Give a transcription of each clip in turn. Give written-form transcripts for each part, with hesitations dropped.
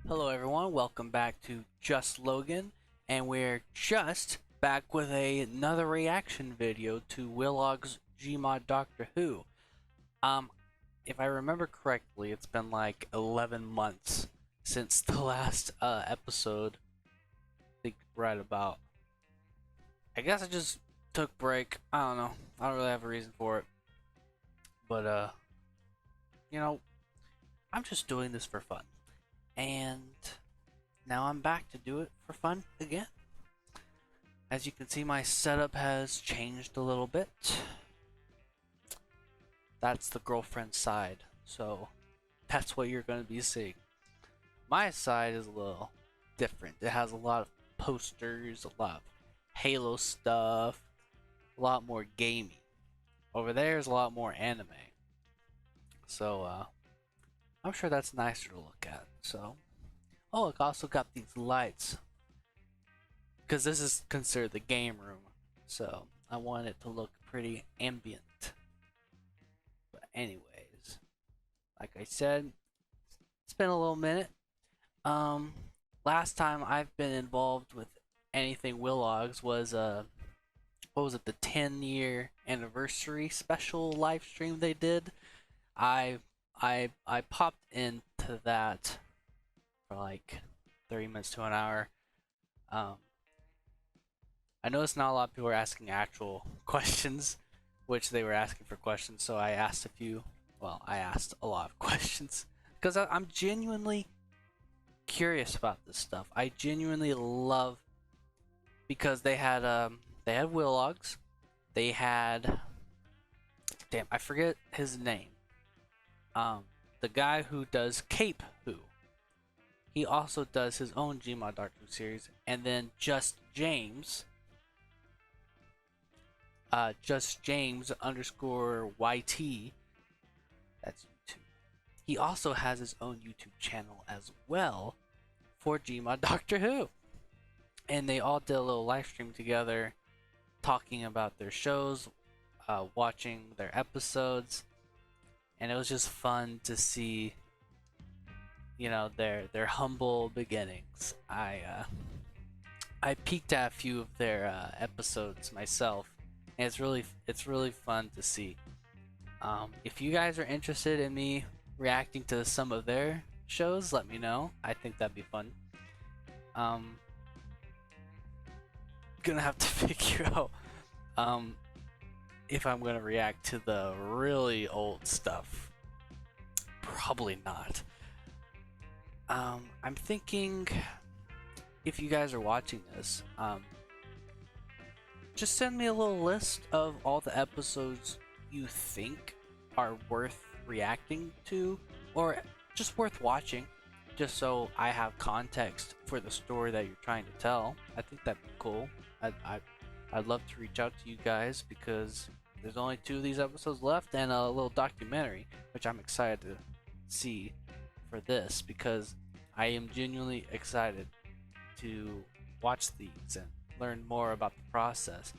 Hello everyone, welcome back to Just Logan, and we're just back with another reaction video to Willogs Gmod Doctor Who. Um, if I remember correctly, it's been like 11 months since the last episode. I think right about. I guess I just took a break. I don't know. I don't really have a reason for it. But you know, I'm just doing this for fun. And now I'm back to do it for fun again. As you can see, my setup has changed a little bit. That's the girlfriend side, so that's what you're going to be seeing. My side is a little different. It has a lot of posters, a lot of Halo stuff, a lot more gaming. Over there is a lot more anime. So I'm sure that's nicer to look at. So, oh, it also got these lights because this is considered the game room, so I want it to look pretty ambient. But anyways, like I said, it's been a little minute. Last time I've been involved with anything Willogs was what was it, the 10-year anniversary special live stream they did. I popped into that for like 30 minutes to an hour. I noticed not a lot of people were asking actual questions, which they were asking for questions, so I asked a few. Well, I asked a lot of questions because I'm genuinely curious about this stuff. I genuinely love, because they had Willogs, they had, damn, I forget his name. The guy who does Cape Who. He also does his own Gmod Doctor Who series, and then Just James _YT. That's YouTube. He also has his own YouTube channel as well for Gmod Doctor Who. And they all did a little live stream together talking about their shows, watching their episodes, and it was just fun to see, you know, their humble beginnings. I peeked at a few of their episodes myself, and it's really fun to see. If you guys are interested in me reacting to some of their shows, let me know. I think that'd be fun. Gonna have to figure out if I'm gonna react to the really old stuff. Probably not. I'm thinking, if you guys are watching this, just send me a little list of all the episodes you think are worth reacting to, or just worth watching, just so I have context for the story that you're trying to tell. I think that'd be cool. I'd love to reach out to you guys because there's only 2 of these episodes left and a little documentary, which I'm excited to see for this because I am genuinely excited to watch these and learn more about the process.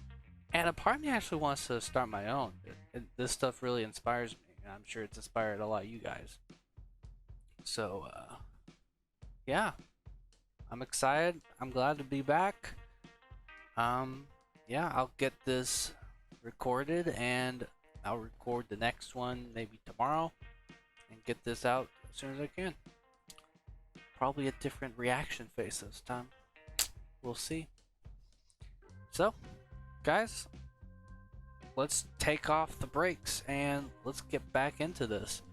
And a part of me actually wants to start my own. This stuff really inspires me, and I'm sure it's inspired a lot of you guys. So, yeah, I'm excited. I'm glad to be back. Yeah, I'll get this recorded, and I'll record the next one maybe tomorrow and get this out as soon as I can. Probably a different reaction face this time. We'll see. So, guys, let's take off the brakes and let's get back into this.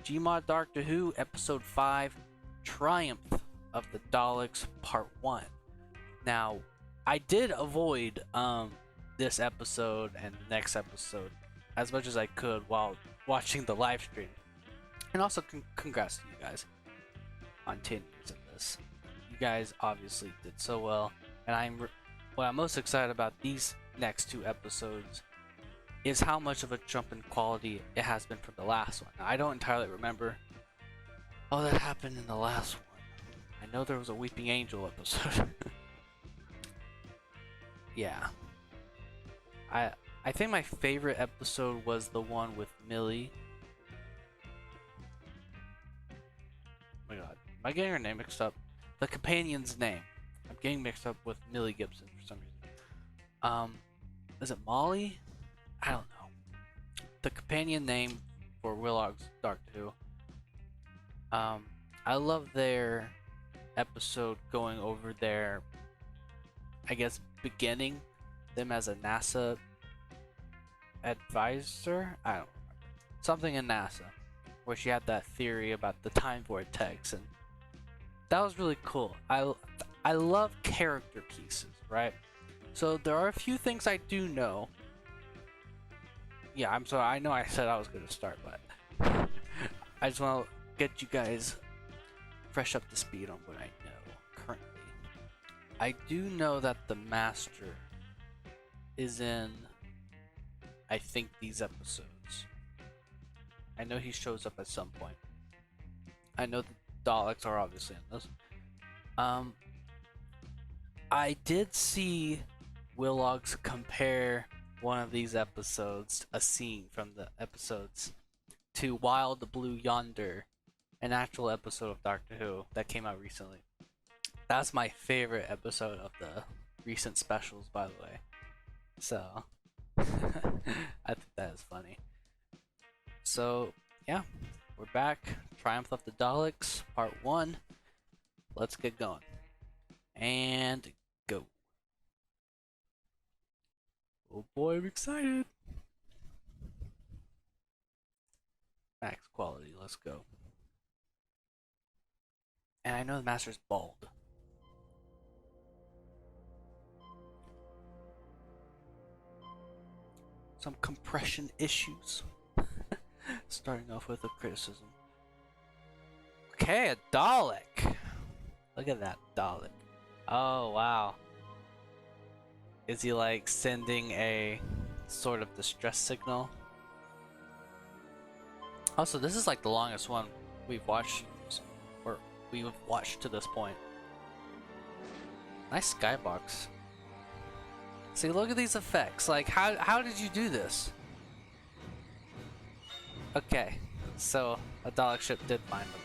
Gmod Doctor Who Episode 5, Triumph of the Daleks Part 1. Now, I did avoid this episode and the next episode as much as I could while watching the live stream. And also congrats to you guys on 10 years of this. You guys obviously did so well, and what I'm most excited about these next 2 episodes is how much of a jump in quality it has been from the last one. Now, I don't entirely remember all that happened in the last one. I know there was a Weeping Angel episode. Yeah. I think my favorite episode was the one with Millie. Oh my god, I getting her name mixed up? The companion's name. I'm getting mixed up with Millie Gibson for some reason. Is it Molly? I don't know. The companion name for Willogs Doctor Who. I love their episode going over their, I guess, beginning them as a NASA advisor. I don't know. Something in NASA, where she had that theory about the time vortex, and that was really cool. I love character pieces, right? So there are a few things I do know. Yeah, I'm sorry. I know I said I was going to start, but I just want to get you guys fresh up to speed on what I know currently. I do know that the Master is in, I think, these episodes. I know he shows up at some point. I know the Daleks are obviously in this. I did see Willogs compare one of these episodes, a scene from the episodes, to Wild Blue Yonder, an actual episode of Doctor Who that came out recently. That's my favorite episode of the recent specials, by the way. So, I think that is funny. So, yeah, we're back. Triumph of the Daleks, part 1. Let's get going. And go. Oh boy, I'm excited. Max quality, let's go. And I know the Master's bald. Some compression issues. Starting off with a criticism. Okay, a Dalek. Look at that Dalek. Oh, wow. Is he like sending a sort of distress signal? Also, this is like the longest one we've watched, or we've watched to this point. Nice skybox. See, look at these effects. Like, how did you do this? Okay, so a Dalek ship did find them.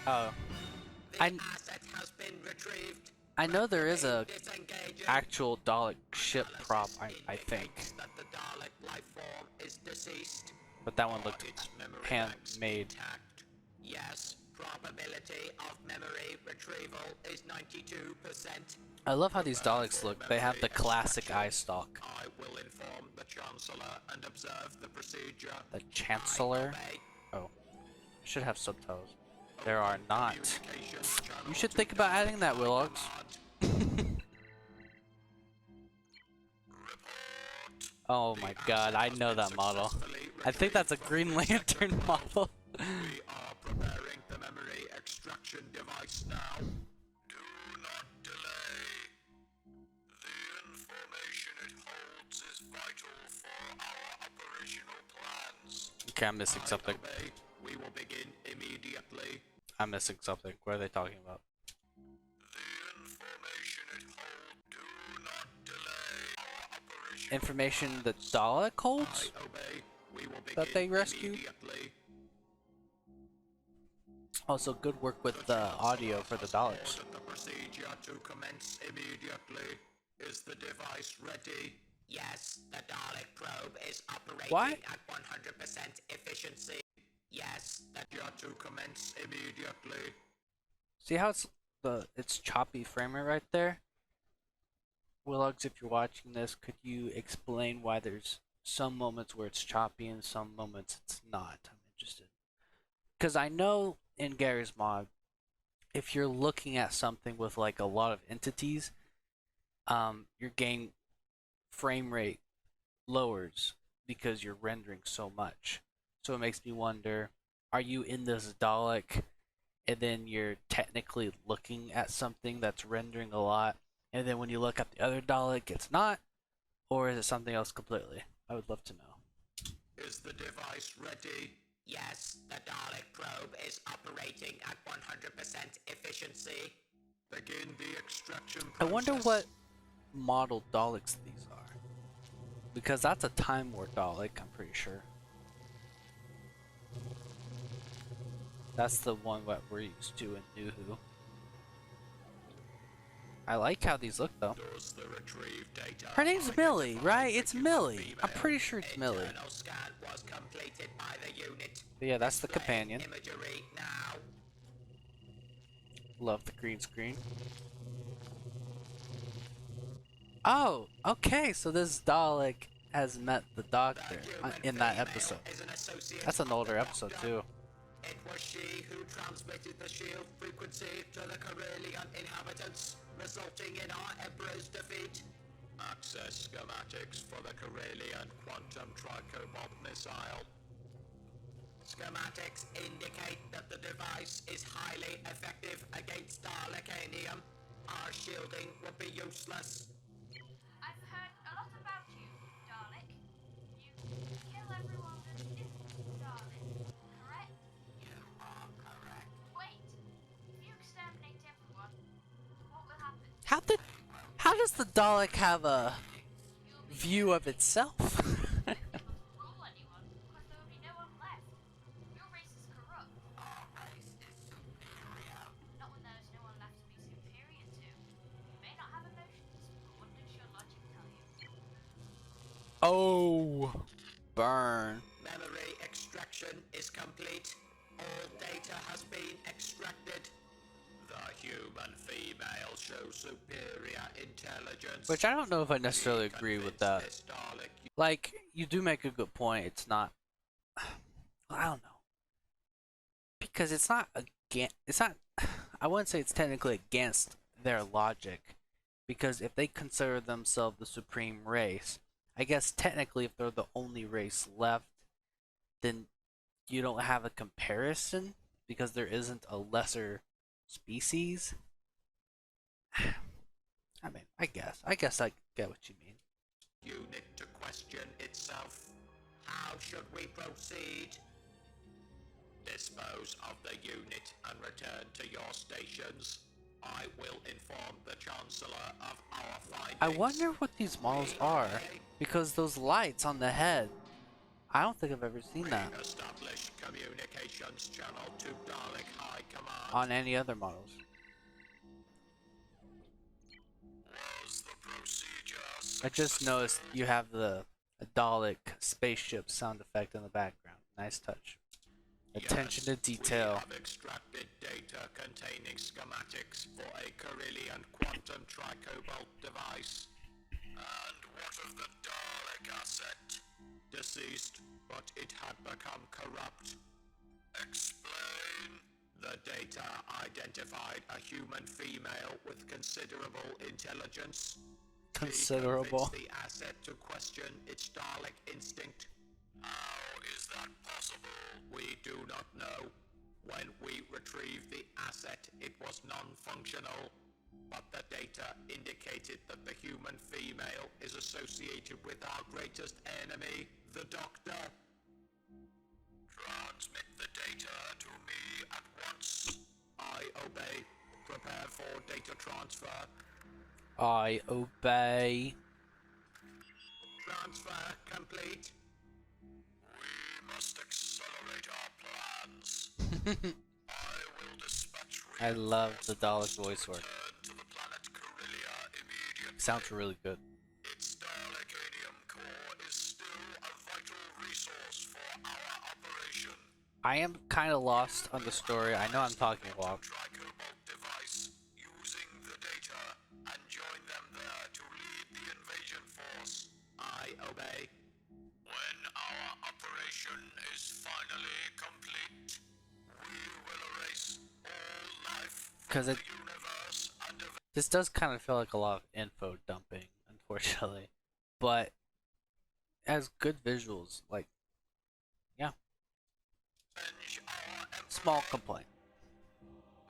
Oh, I know there is a actual Dalek ship prop. I think, but that one looked handmade. Yes, probability of memory retrieval is 92%. I love how these Daleks look. They have the classic eye stalk. I will inform the Chancellor and observe the procedure. The Chancellor? Oh, I should have subtitles. There are not. You should think about adding that, Willogs. Oh my god, I know that model. I think that's a Green Lantern model. We are preparing the memory extraction device now. Do not delay. The information it holds is vital for our operational plans. Okay, I'm missing something. We will begin immediately. I'm missing something. What are they talking about? The information it holds. Do not delay our operational Information that Dalek holds? We will begin that they rescued? immediately. Also, good work with the audio for the Daleks. The procedure to commence immediately. Is the device ready? Yes, the Dalek probe is operating at 100% efficiency. Yes, the to commence immediately. See how it's choppy frame rate right there? Willogs, if you're watching this, could you explain why there's some moments where it's choppy and some moments it's not? I'm interested. Because I know in Gary's mod, if you're looking at something with like a lot of entities, your game frame rate lowers because you're rendering so much. So it makes me wonder, are you in this Dalek and then you're technically looking at something that's rendering a lot, and then when you look at the other Dalek it's not? Or is it something else completely? I would love to know. Is the device ready? Yes, the Dalek probe is operating at 100% efficiency. Begin the extraction process. I wonder what model Daleks these are. Because that's a Time War Dalek, I'm pretty sure. That's the one that we're used to in New Who. I like how these look though. Does the retrieved data Her name's Millie, identify right? the It's human Millie. I'm female? pretty sure it's Millie. Internal scan was completed by the unit. But yeah, that's the Displaying companion. Imagery now. Love the green screen. Oh, okay, so this Dalek has met the Doctor in that episode. That's an older episode too. It was she who transmitted the shield frequency to the Corellian inhabitants, resulting in our Emperor's defeat. Access schematics for the Corellian quantum tricobalt missile. Schematics indicate that the device is highly effective against Dalekanium. Our shielding would be useless. I've heard a lot about you, Dalek. You kill everyone that isn't Dalek, correct? You are correct. Wait, if you exterminate everyone, what will happen? How does the Dalek have a You'll be view of itself? rule anyone, because there will be no one left. Your race is corrupt. Our race is superior. Not when there's no one left to be superior to. You may not have emotions, but what does your logic tell you? Oh, burn. Memory extraction is complete. All data has been extracted. The human female shows superior intelligence. Which I don't know if I necessarily agree with that. This Dalek Like, you do make a good point. It's not. I don't know. Because it's not against. It's not. I wouldn't say it's technically against their logic. Because if they consider themselves the supreme race, I guess technically if they're the only race left, then you don't have a comparison because there isn't a lesser species. I mean, I guess I get what you mean. unit to question itself. How should we proceed? Dispose of the unit and return to your stations. I will inform the Chancellor of our findings. I wonder what these models are, because those lights on the head, I don't think I've ever seen that Establish communications channel to Dalek High Command. on any other models. Was the procedure I just noticed you have the Dalek spaceship sound effect in the background. Nice touch. Attention to detail. We have extracted data containing schematics for a Corellian quantum tricobalt device. And what of the Dalek asset? Deceased, but it had become corrupt. Explain. The data identified a human female with considerable intelligence. Considerable. She convinced the asset to question its Dalek instinct. How is that possible? We do not know. When we retrieved the asset, it was non-functional, but the data indicated that the human female is associated with our greatest enemy, the Doctor. Transmit the data to me at once. I obey. Prepare for data transfer. I obey. Transfer complete. We must accelerate our plans. I will dispatch I love the Dalek voice work. return to the planet Corellia immediately. Sounds really good. Its Dalekanium core is still a vital resource for our operation. I am kind of lost on the story. I know I'm talking a lot. Tricobalt device using the data and join them there to lead the invasion force. I obey. When our operation is finally complete, we will erase all life from 'Cause the it- universe and This does kind of feel like a lot of info dumping, unfortunately. But it has good visuals. Like, yeah, avenge our emperor. small complaint.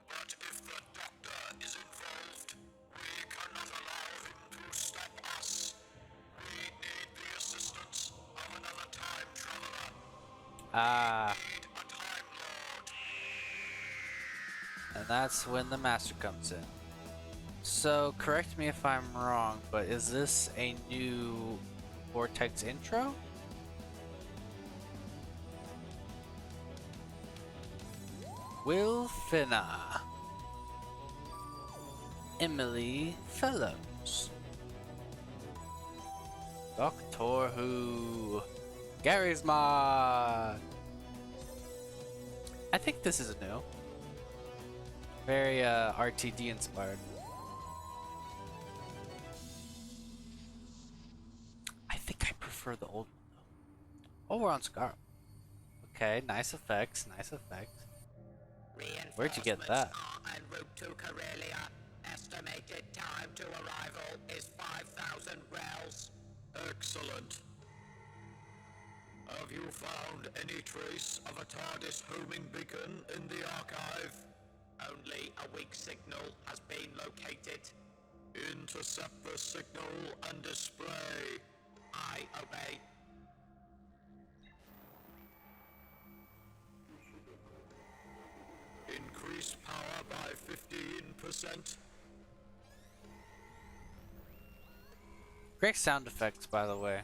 But if the Doctor is involved, we cannot allow him to stop us. We need the assistance of another time traveler. Ah, Need a Time Lord. and that's when the Master comes in. So, correct me if I'm wrong, but is this a new Vortex intro? Will Finna. Emily Fellows. Doctor Who. Gary's Mod. I think this is new. Very RTD inspired. I think I prefer the old one though. Oh, we're on Scar. Okay, nice effects, nice effects. Where'd you get that? Are en route to Corellia. Estimated time to arrival is 5,000 rels. Excellent. Have you found any trace of a TARDIS homing beacon in the archive? Only a weak signal has been located. Intercept the signal and display. I obey. Increase power by 15%. Great sound effects, by the way.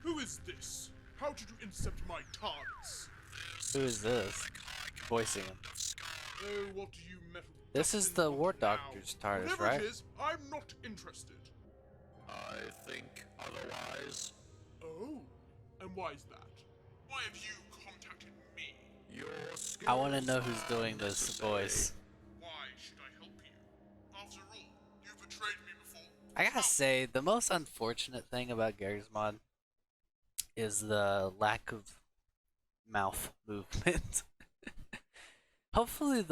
Who is this? How did you intercept my TARDIS? Who is this? Voicing him. Oh, what do you meddle? This is the War Doctor's TARDIS, Whatever right? it is, I'm not interested. I think otherwise. Oh, and why is that? Why have you contacted me? Your I want to skills know who's are doing this necessary. voice. Why should I help you? After all, you betrayed me before. I gotta say, the most unfortunate thing about Gary's Mod is the lack of mouth movement. Hopefully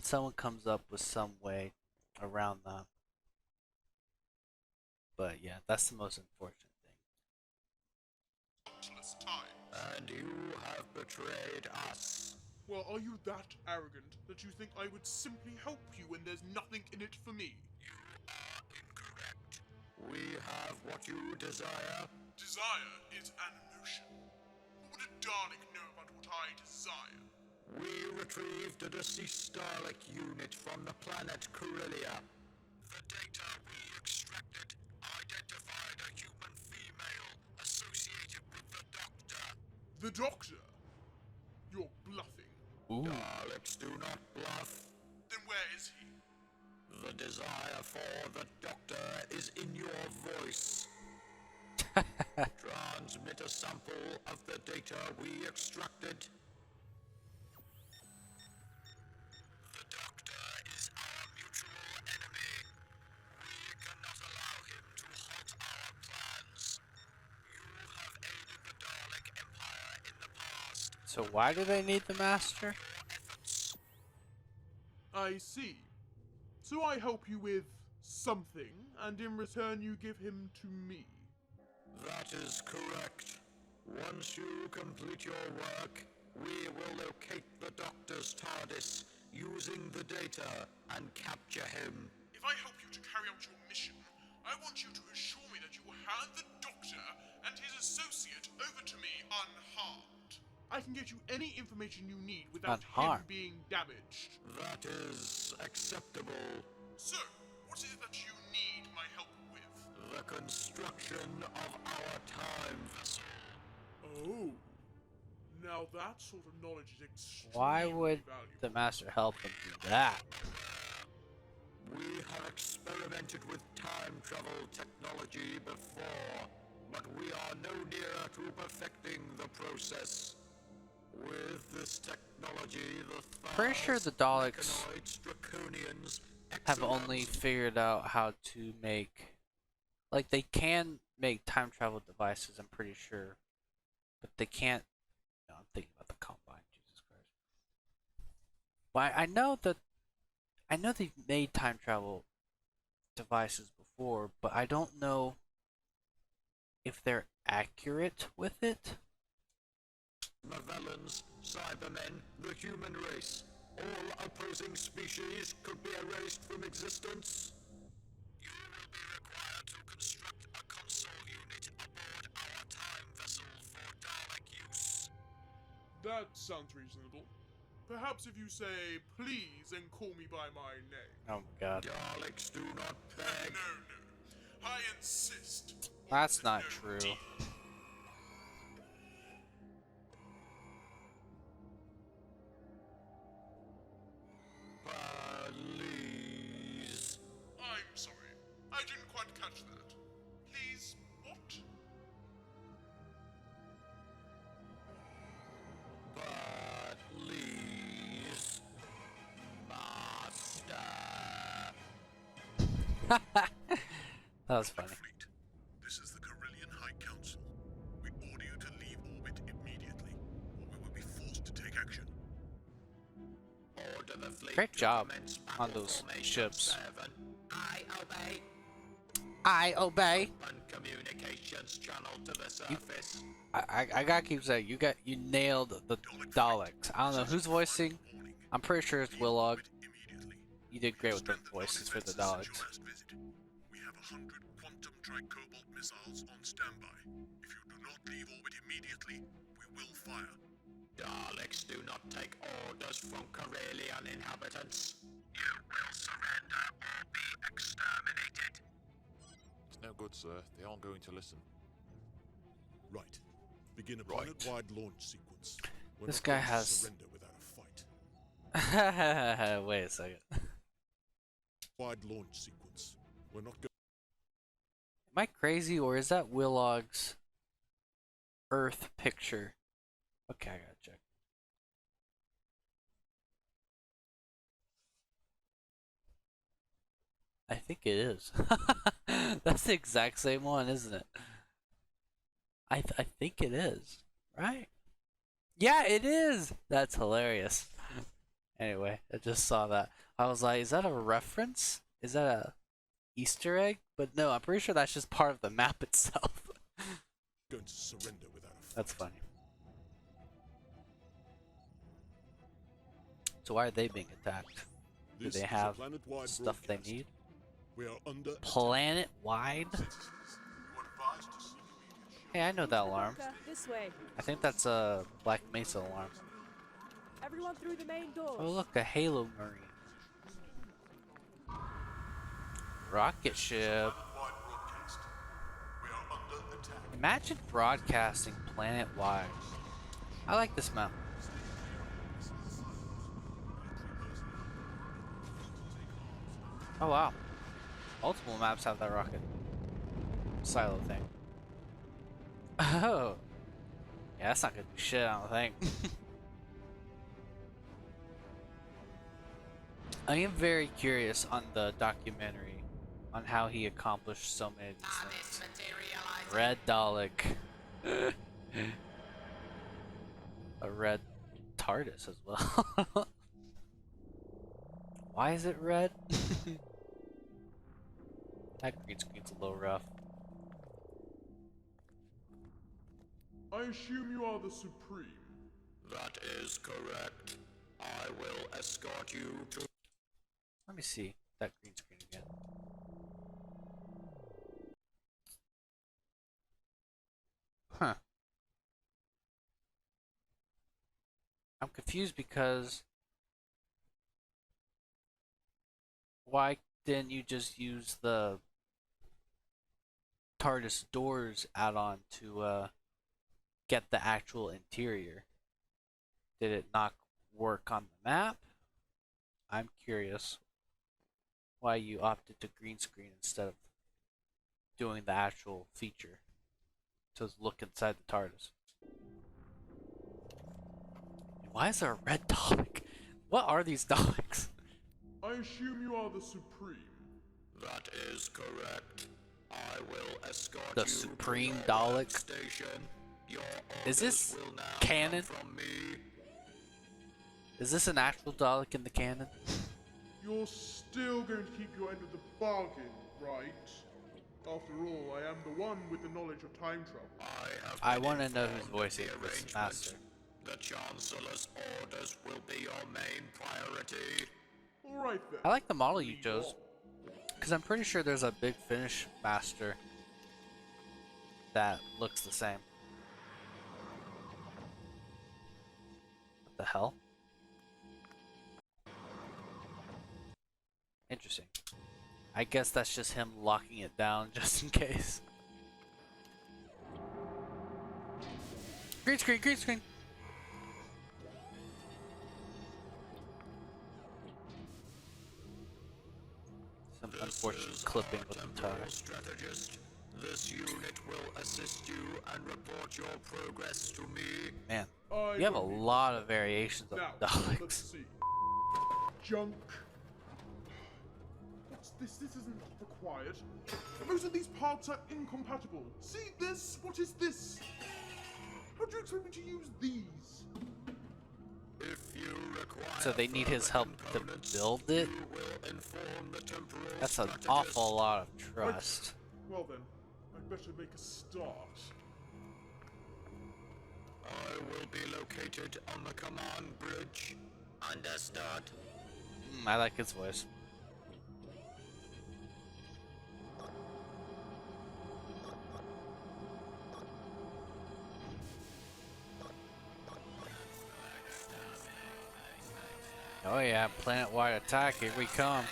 someone comes up with some way around that. But yeah, that's the most unfortunate thing. Luckless time. And you have betrayed us. Well, are you that arrogant that you think I would simply help you when there's nothing in it for me? You are incorrect. We have what you desire. Desire is an emotion. What would a Dalek know about what I desire? We retrieved a deceased Dalek unit from the planet Corellia. The data we extracted identified a human female associated with the Doctor. The Doctor? You're bluffing. Ooh. Daleks do not bluff. Then where is he? The desire for the Doctor is in your voice. Transmit a sample of the data we extracted. The Doctor is our mutual enemy. We cannot allow him to halt our plans. You have aided the Dalek Empire in the past. So why do they need the Master? Your efforts. I see. So I help you with something, and in return you give him to me. That is correct. Once you complete your work, we will locate the Doctor's TARDIS using the data and capture him. If I help you to carry out your mission, I want you to assure me that you will hand the Doctor and his associate over to me unharmed. I can get you any information you need without Unharmed? him being damaged. That is acceptable. So, what is it that you need my help with? The construction of our time vessel. Oh. Now that sort of knowledge is extremely Why would valuable. the Master help them do that? We have experimented with time travel technology before, but we are no nearer to perfecting the process. With this technology, the Pretty sure the Daleks mechanoids, draconians, have only exodons, figured out how to make, like, they can make time travel devices, I'm pretty sure, but they can't. No, I'm thinking about the Combine. Jesus Christ. But I know they've made time travel devices before, but I don't know if they're accurate with it. Mavellans, Cybermen, the human race. All opposing species could be erased from existence. You will be required to construct a console unit aboard our time vessel for Dalek use. That sounds reasonable. Perhaps if you say please and call me by my name. Oh my god. Daleks do not beg. No. I insist. That's not No true. deal. That was funny. Fleet, this is the Carillion High Council. We order you to leave orbit immediately, or we will be forced to take action. Order the fleet Great to job commence on battle those formation ships. 7. I obey. I obey. Open communications channel to the surface. I gotta keep saying you nailed the Daleks. I don't know who's voicing. I'm pretty sure it's Willogs. You did great with the voices for the Daleks. We have 100 quantum tricobalt missiles on standby. If you do not leave orbit immediately, we will fire. Daleks do not take orders from Carillion inhabitants. You will surrender or be exterminated. It's no good, sir. They aren't going to listen. Right. Begin a planet-wide launch sequence. We're This not guy going to has- surrender without a fight. Wait a second. Wide launch sequence. We're not going. Am I crazy or is that Willogs' Earth picture? Okay, I gotta check. I think it is. That's the exact same one, isn't it? I think it is, right? Yeah, it is. That's hilarious. Anyway, I just saw that. I was like, is that a reference? Is that a Easter egg? But no, I'm pretty sure that's just part of the map itself. Going to surrender without a fight. That's funny. So why are they being attacked? Do This they is a have planet-wide stuff they broadcast. need? We are under Planet-wide? Hey, I know that alarm. This way. I think that's a Black Mesa alarm. Everyone through the main doors. Oh look, a Halo Marine. Rocket ship. planet-wide broadcast. We are under attack. Imagine broadcasting planet-wide. I like this map. Oh wow. Multiple maps have that rocket silo thing. Oh. Yeah, that's not gonna do shit, I don't think. I am very curious on the documentary on how he accomplished so many of these things. Red Dalek. A red TARDIS as well. Why is it red? That green screen's a little rough. I assume you are the Supreme. That is correct. I will escort you to. Let me see that green screen again. Huh. I'm confused because why didn't you just use the TARDIS doors add-on to get the actual interior? Did it not work on the map? I'm curious why you opted to green screen instead of doing the actual feature to look inside the TARDIS. Why is there a red Dalek? What are these Daleks? I assume you are the Supreme. That is correct. I will escort The you Supreme to your Dalek? station. Your Is this orders will now canon? come from me. Is this an actual Dalek in the canon? You're still going to keep your end of the bargain, right? After all, I am the one with the knowledge of time travel. I want to know who's voicing the this arrangement. master. The Chancellor's orders will be your main priority. Alright then. I like the model you Lead chose, on. because I'm pretty sure there's a Big Finish master that looks the same. What the hell? Interesting. I guess that's just him locking it down just in case. Green screen, green screen! Some unfortunate clipping with the tire. Strategist. This unit will assist you and report your progress to me. Man, I you have a believe- lot of variations of Now, Daleks. let's see. Junk. What's This isn't required. Most of these parts are incompatible. See this? What is this? How do you expect me to use these? If you require So they need his help to components, build it? you will inform the temporal That's an strategist. awful lot of trust. Well then, I'd better make a start. I will be located on the command bridge. Understood. I like his voice. Oh yeah, planet-wide attack, here we come.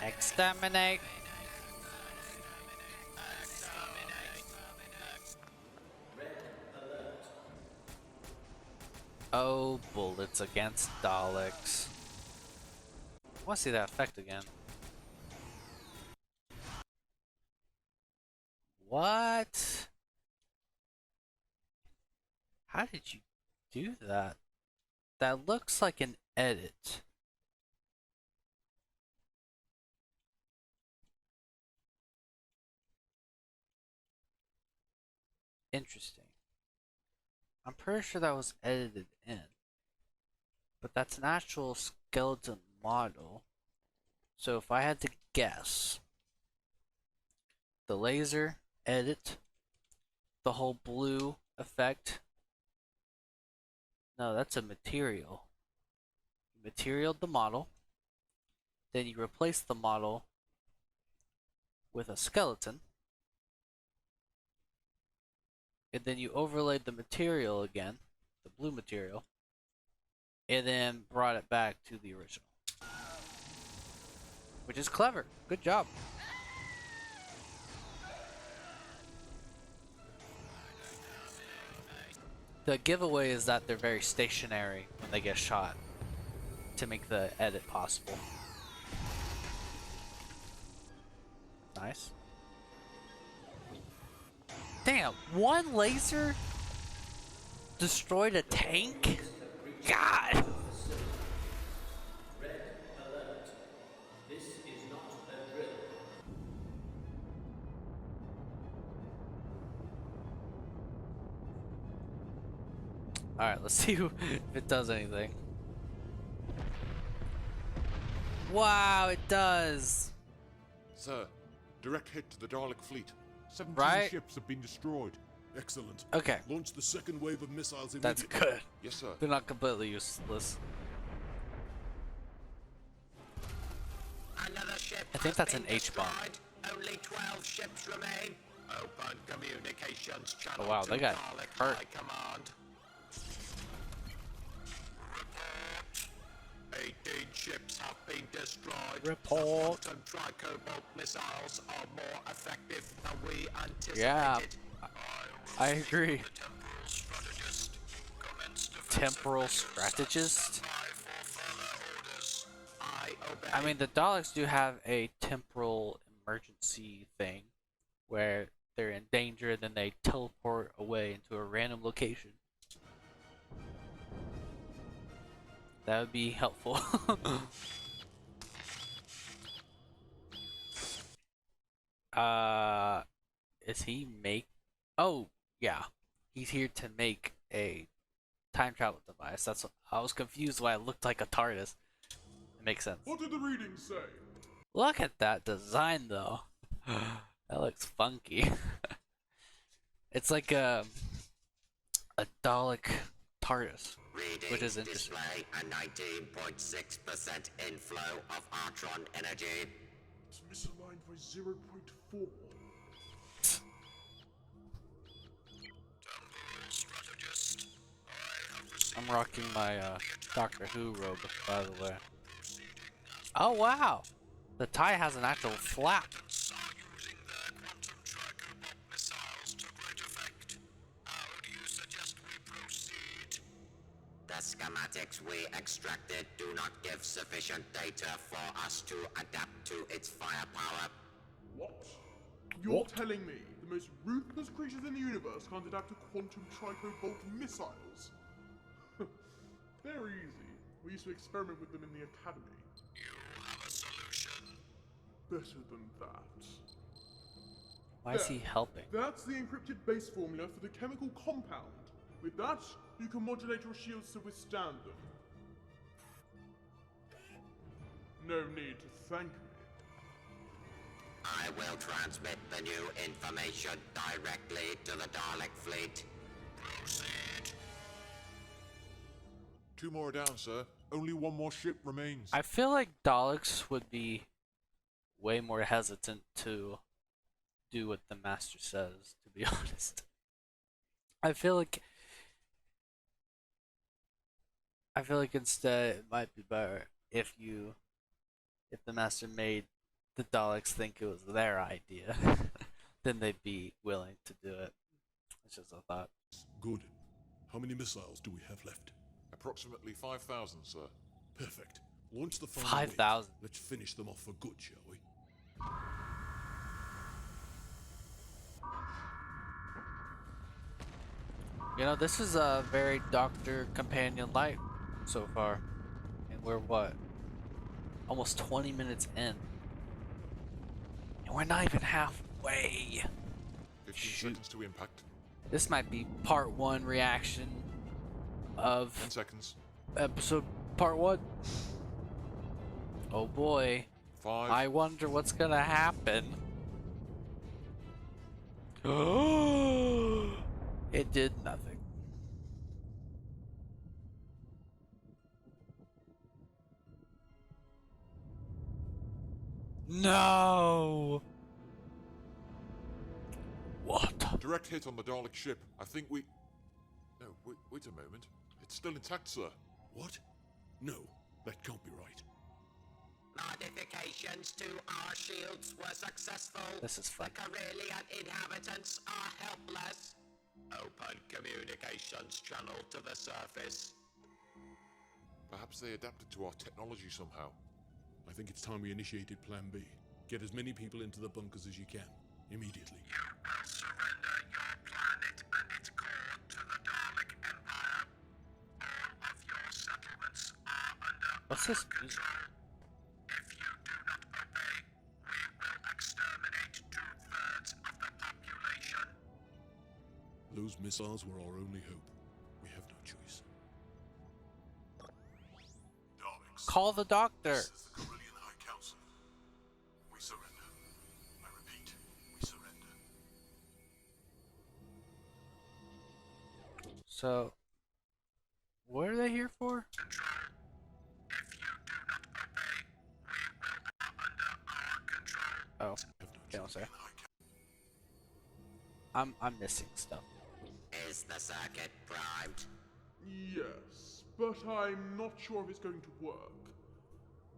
Exterminate! Oh, bullets against Daleks. I want to see that effect again. What? How did you do that? That looks like an edit. Interesting. I'm pretty sure that was edited in. But that's an actual skeleton model. So if I had to guess, the laser edit, the whole blue effect. No, that's a material. You materialed the model, then you replace the model with a skeleton, and then you overlaid the material again, the blue material, and then brought it back to the original. Which is clever. Good job. The giveaway is that they're very stationary when they get shot to make the edit possible. Nice. Damn, one laser destroyed a tank? God! Alright, let's see if it does anything. Wow, it does! Sir, direct hit to the Dalek fleet. 17 Right? ships have been destroyed. Excellent. Okay, Launch the second wave of missiles that's immediately. good. Yes, sir. They're not completely useless. Another ship I think has that's been an H-bomb. destroyed. Only 12 ships remain. Open communications channel Oh, wow, to they got Dalek hurt. High Command. Report. 18 ships have been destroyed. Report. The quantum tricobalt missiles are more effective than we anticipated. Yeah, I I agree. the temporal strategist. Commence defensive Temporal measures. strategist? Stand by for further orders. I obey. I mean, the Daleks do have a temporal emergency thing where they're in danger and then they teleport away into a random location. That would be helpful. Is he make? Oh, yeah. He's here to make a time travel device. That's what I was confused why it looked like a TARDIS. It makes sense. What did the readings say? Look at that design, though. That looks funky. It's like a Dalek TARDIS, which is interesting. Display a 19.6% inflow of Artron energy. It's misaligned by 0.4. Strategist, I have received I'm rocking my Doctor Who robe, by the way. Oh wow! The tie has an actual flap. are using their quantum tricobalt missiles to great effect. How do you suggest we proceed? The schematics we extracted do not give sufficient data for us to adapt to its firepower. What? You're telling me the most ruthless creatures in the universe can't adapt to quantum tricobalt missiles? They're easy. We used to experiment with them in the academy. You have a better than that. Why is he helping? That's the encrypted base formula for the chemical compound. With that, you can modulate your shields to withstand them. No need to thank me. I will transmit the new information directly to the Dalek fleet. Proceed. 2 more down, sir. Only 1 more ship remains. I feel like Daleks would be way more hesitant to do what the master says, to be honest. I feel like instead it might be better if the master made the Daleks think it was their idea, then they'd be willing to do it. It's just a thought. Good. How many missiles do we have left? Approximately 5,000, sir. Perfect. Launch the final 5,000. wave. Let's finish them off for good, shall we? You know, this is a very Doctor Companion light so far. And we're what? Almost 20 minutes in. And we're not even halfway. 15 Shoot. seconds to impact. This might be part 1 reaction 10 of seconds. episode part 1. Oh boy. 5. I wonder what's gonna happen. It did nothing. No! What? Direct hit on the Dalek ship. I think we... No, wait a moment. It's still intact, sir. What? No, that can't be right. Modifications to our shields were successful. This is fun. The Corellian inhabitants are helpless. Open communications channel to the surface. Perhaps they adapted to our technology somehow. I think it's time we initiated Plan B. Get as many people into the bunkers as you can, immediately. You will surrender your planet and its core to the Dalek Empire. All of your settlements are under What's our this music? control. If you do not obey, we will exterminate 2/3 of the population. Those missiles were our only hope. We have no choice. Daleks. Call the doctor. This is the Corellian High Council. We surrender. I repeat, we surrender. So, what are they here for? Control. If you do not obey, we will are under our control. Oh, Have no okay, one choice. second. I'm missing stuff. Is the circuit primed? Yes, but I'm not sure if it's going to work.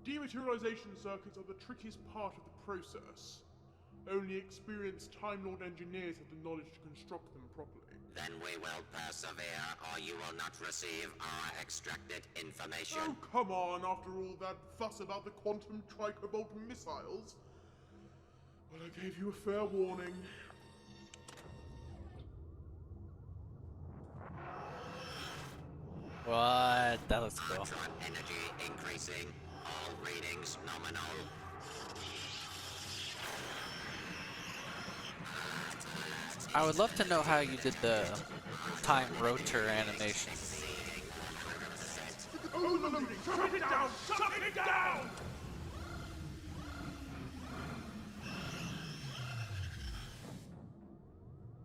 Dematerialization circuits are the trickiest part of the process. Only experienced Time Lord engineers have the knowledge to construct them properly. Then we will persevere, or you will not receive our extracted information. Oh, come on, after all that fuss about the quantum tricobalt missiles. Well, I gave you a fair warning. What? That looks cool. Neutron energy increasing. All readings nominal. I would love to know how you did the time rotor animation. Oh, no, shut it down! Shut it down!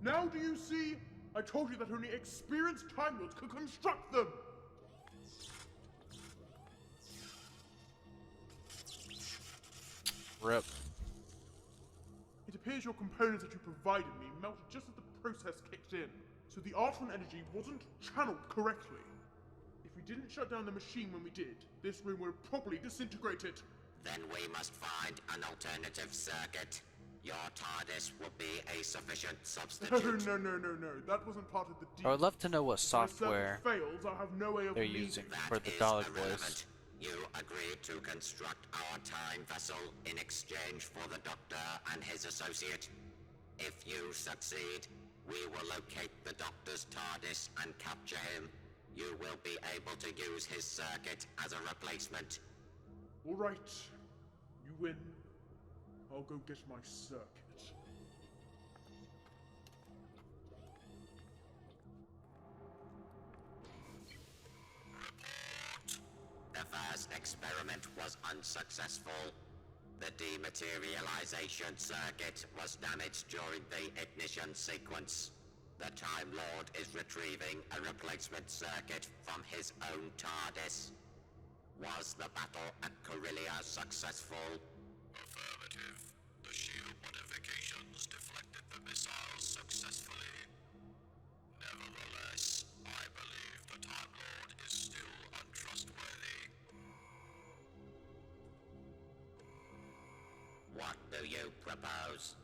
Now do you see? I told you that only experienced Time Lords could construct them! Rip. It appears your components that you provided me melted just as the process kicked in, so the Artron energy wasn't channeled correctly. If we didn't shut down the machine when we did, this room would have probably disintegrated. Then we must find an alternative circuit. Your TARDIS will be a sufficient substitute. No. That wasn't part of the deal. I would love to know what If my circuit software fails, I'll have no way of they're leaving. using That for the is Dalek irrelevant. voice. You agreed to construct our time vessel in exchange for the Doctor and his associate. If you succeed, we will locate the Doctor's TARDIS and capture him. You will be able to use his circuit as a replacement. All right, you win. I'll go get my circuit. The first experiment was unsuccessful. The dematerialization circuit was damaged during the ignition sequence. The Time Lord is retrieving a replacement circuit from his own TARDIS. Was the battle at Corellia successful? Affirmative. The shield modifications deflected the missiles successfully. Nevertheless, I believe the Time Lord is still untrustworthy. What do you propose?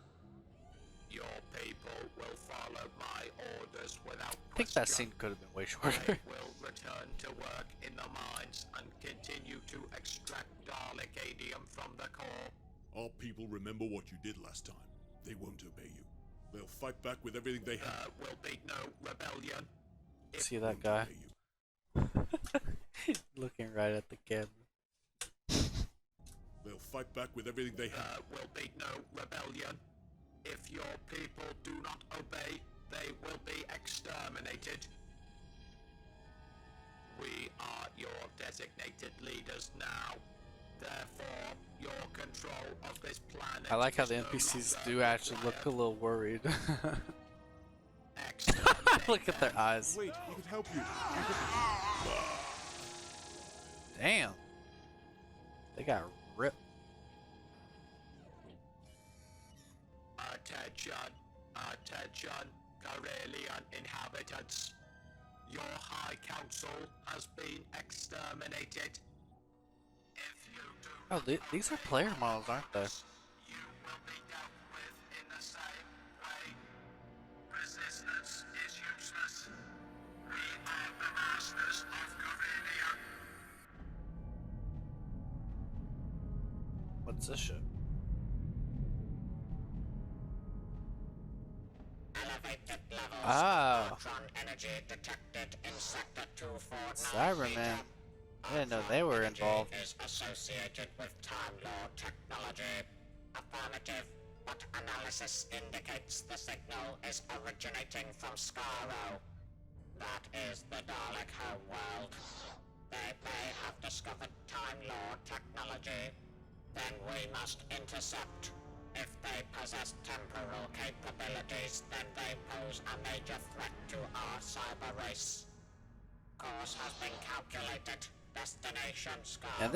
Your people will follow my orders without question. I think that scene could have been way shorter. They will return to work in the mines and continue to extract Dalekadium from the core. Our people remember what you did last time. They won't obey you. They'll fight back with everything they have. There will be no rebellion. See that Won't guy obey you. looking right at the camera. They'll fight back with everything they have. There will be no rebellion. If your people do not obey, they will be exterminated. We are your designated leaders now. Therefore, your control of this planet. I like how the is no NPCs longer do actually look a required. little worried. Exterminate Look at their them. eyes. Wait, we could help you. Damn. They got ripped. Attention, Corellian inhabitants. Your High Council has been exterminated. If you do Oh, these are player models, aren't they? you will be dealt with in the same way. Resistance is useless. We are the masters of Corellia. What's this shit? Elevated levels Ah. of neutron energy detected in Sector 249. Cybermen. I didn't know they were involved. Is associated with Time Lord technology. Affirmative, but analysis indicates the signal is originating from Skaro. That is the Dalek homeworld. They may have discovered Time Lord technology. Then we must intercept. If they possess temporal capabilities, then they pose a major threat to our cyber race. Course has been calculated. Destination Skaro. Yeah,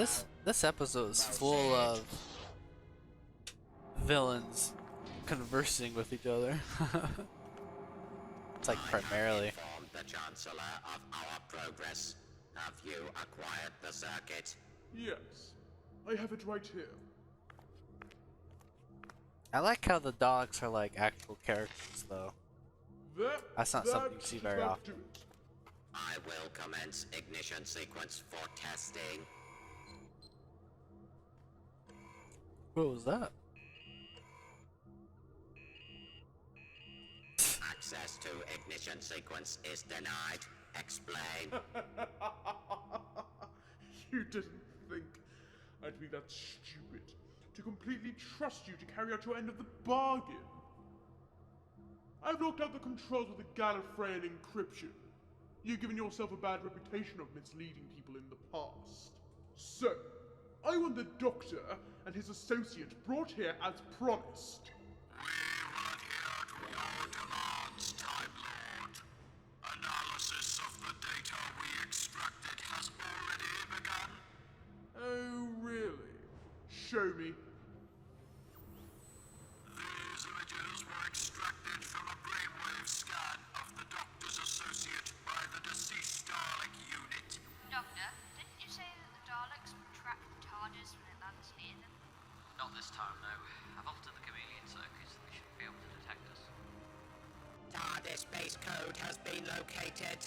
this episode is full of villains conversing with each other. It's like primarily. I have informed the Chancellor of our progress. Have you acquired the circuit? Yes, I have it right here. I like how the Daleks are like actual characters, though. That's not something you see very that'll often. do it. I will commence ignition sequence for testing. What was that? Access to ignition sequence is denied. Explain. You didn't think I'd be that stupid to completely trust you to carry out your end of the bargain. I've locked out the controls with the Gallifreyan encryption. You've given yourself a bad reputation of misleading people in the past. So, I want the Doctor and his associate brought here as promised. We will adhere to your demands, Time Lord. Analysis of the data we extracted has already begun. Oh, really? Show me. These images were extracted from a brainwave scan of the Doctor's associate by the deceased Dalek unit. Doctor, didn't you say that the Daleks would track the TARDIS when it lands near them? Not this time, no. I've altered the chameleon circuits. They should be able to detect us. TARDIS base code has been located.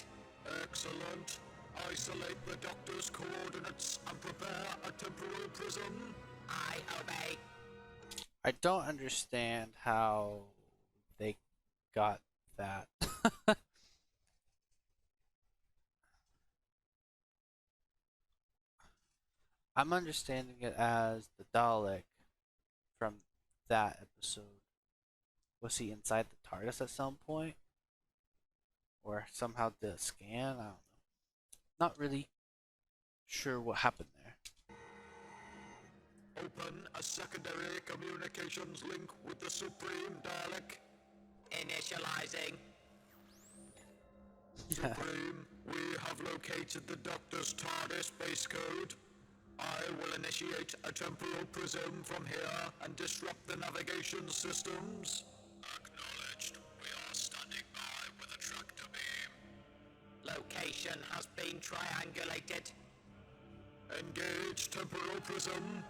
Excellent. Isolate the Doctor's coordinates and prepare a temporal prism. I obey. I don't understand how they got that. I'm understanding it as the Dalek from that episode. Was he inside the TARDIS at some point? Or somehow did a scan? I don't know. Not really sure what happened there. Open a secondary communications link with the Supreme Dalek. Initializing. Supreme, we have located the Doctor's TARDIS base code. I will initiate a temporal prism from here and disrupt the navigation systems. Acknowledged. We are standing by with a tractor beam. Location has been triangulated. Engage temporal prism.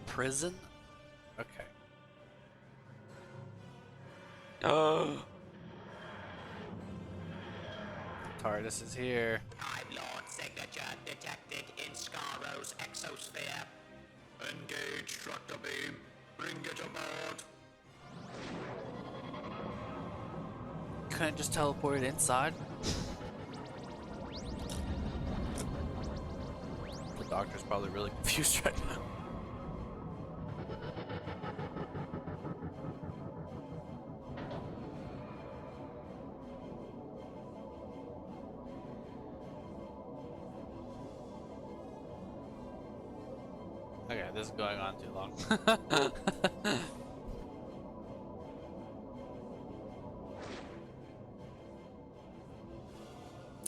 Prison? Okay. TARDIS is here. Time Lord signature detected in Scarro's exosphere. Engage tractor beam. Bring it aboard. Couldn't just teleport it inside? The Doctor's probably really confused right now. Okay, this is going on too long.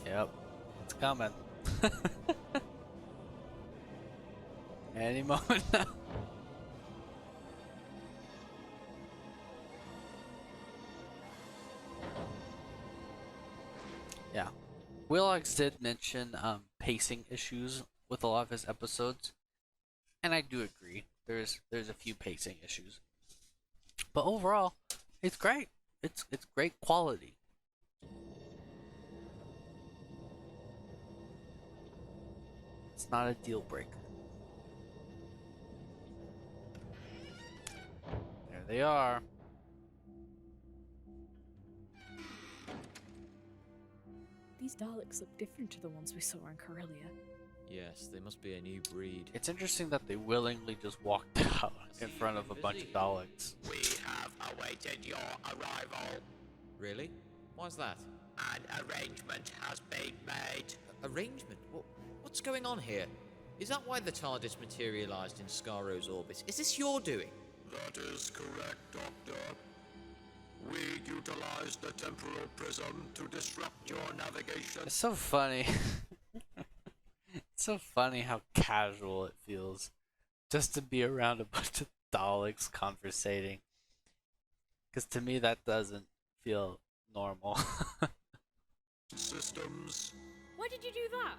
Yep, it's coming. Any moment now. Yeah. Willogs did mention pacing issues with a lot of his episodes. And I do agree. There's a few pacing issues. But overall, it's great. It's great quality. It's not a deal breaker. There they are. These Daleks look different to the ones we saw in Corellia. Yes, they must be a new breed. It's interesting that they willingly just walked out in front of a bunch of Daleks. We have awaited your arrival. Really? Why's that? An arrangement has been made. Arrangement? What's going on here? Is that why the TARDIS materialized in Scarro's orbit? Is this your doing? That is correct, Doctor. We utilized the temporal prism to disrupt your navigation. It's so funny. It's so funny how casual it feels just to be around a bunch of Daleks conversating. Because to me that doesn't feel normal. Systems. Why did you do that?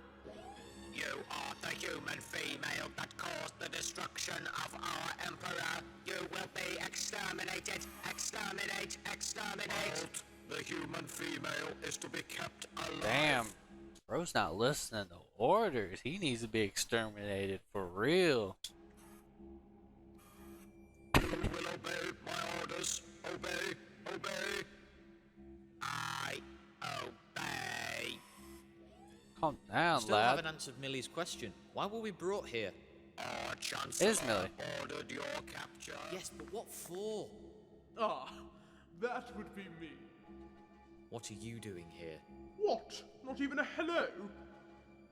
You are the human female that caused the destruction of our Emperor. You will be exterminated. Exterminate. Exterminate. Halt. The human female is to be kept alive. Damn. Bro's not listening to orders. He needs to be exterminated for real. You will obey my orders. Obey. Obey. I obey. Calm down, Still lad. haven't answered Millie's question. Why were we brought here? Our Chancellor Is Millie? ordered your capture. Yes, but what for? Ah, that would be me. What are you doing here? What? Not even a hello?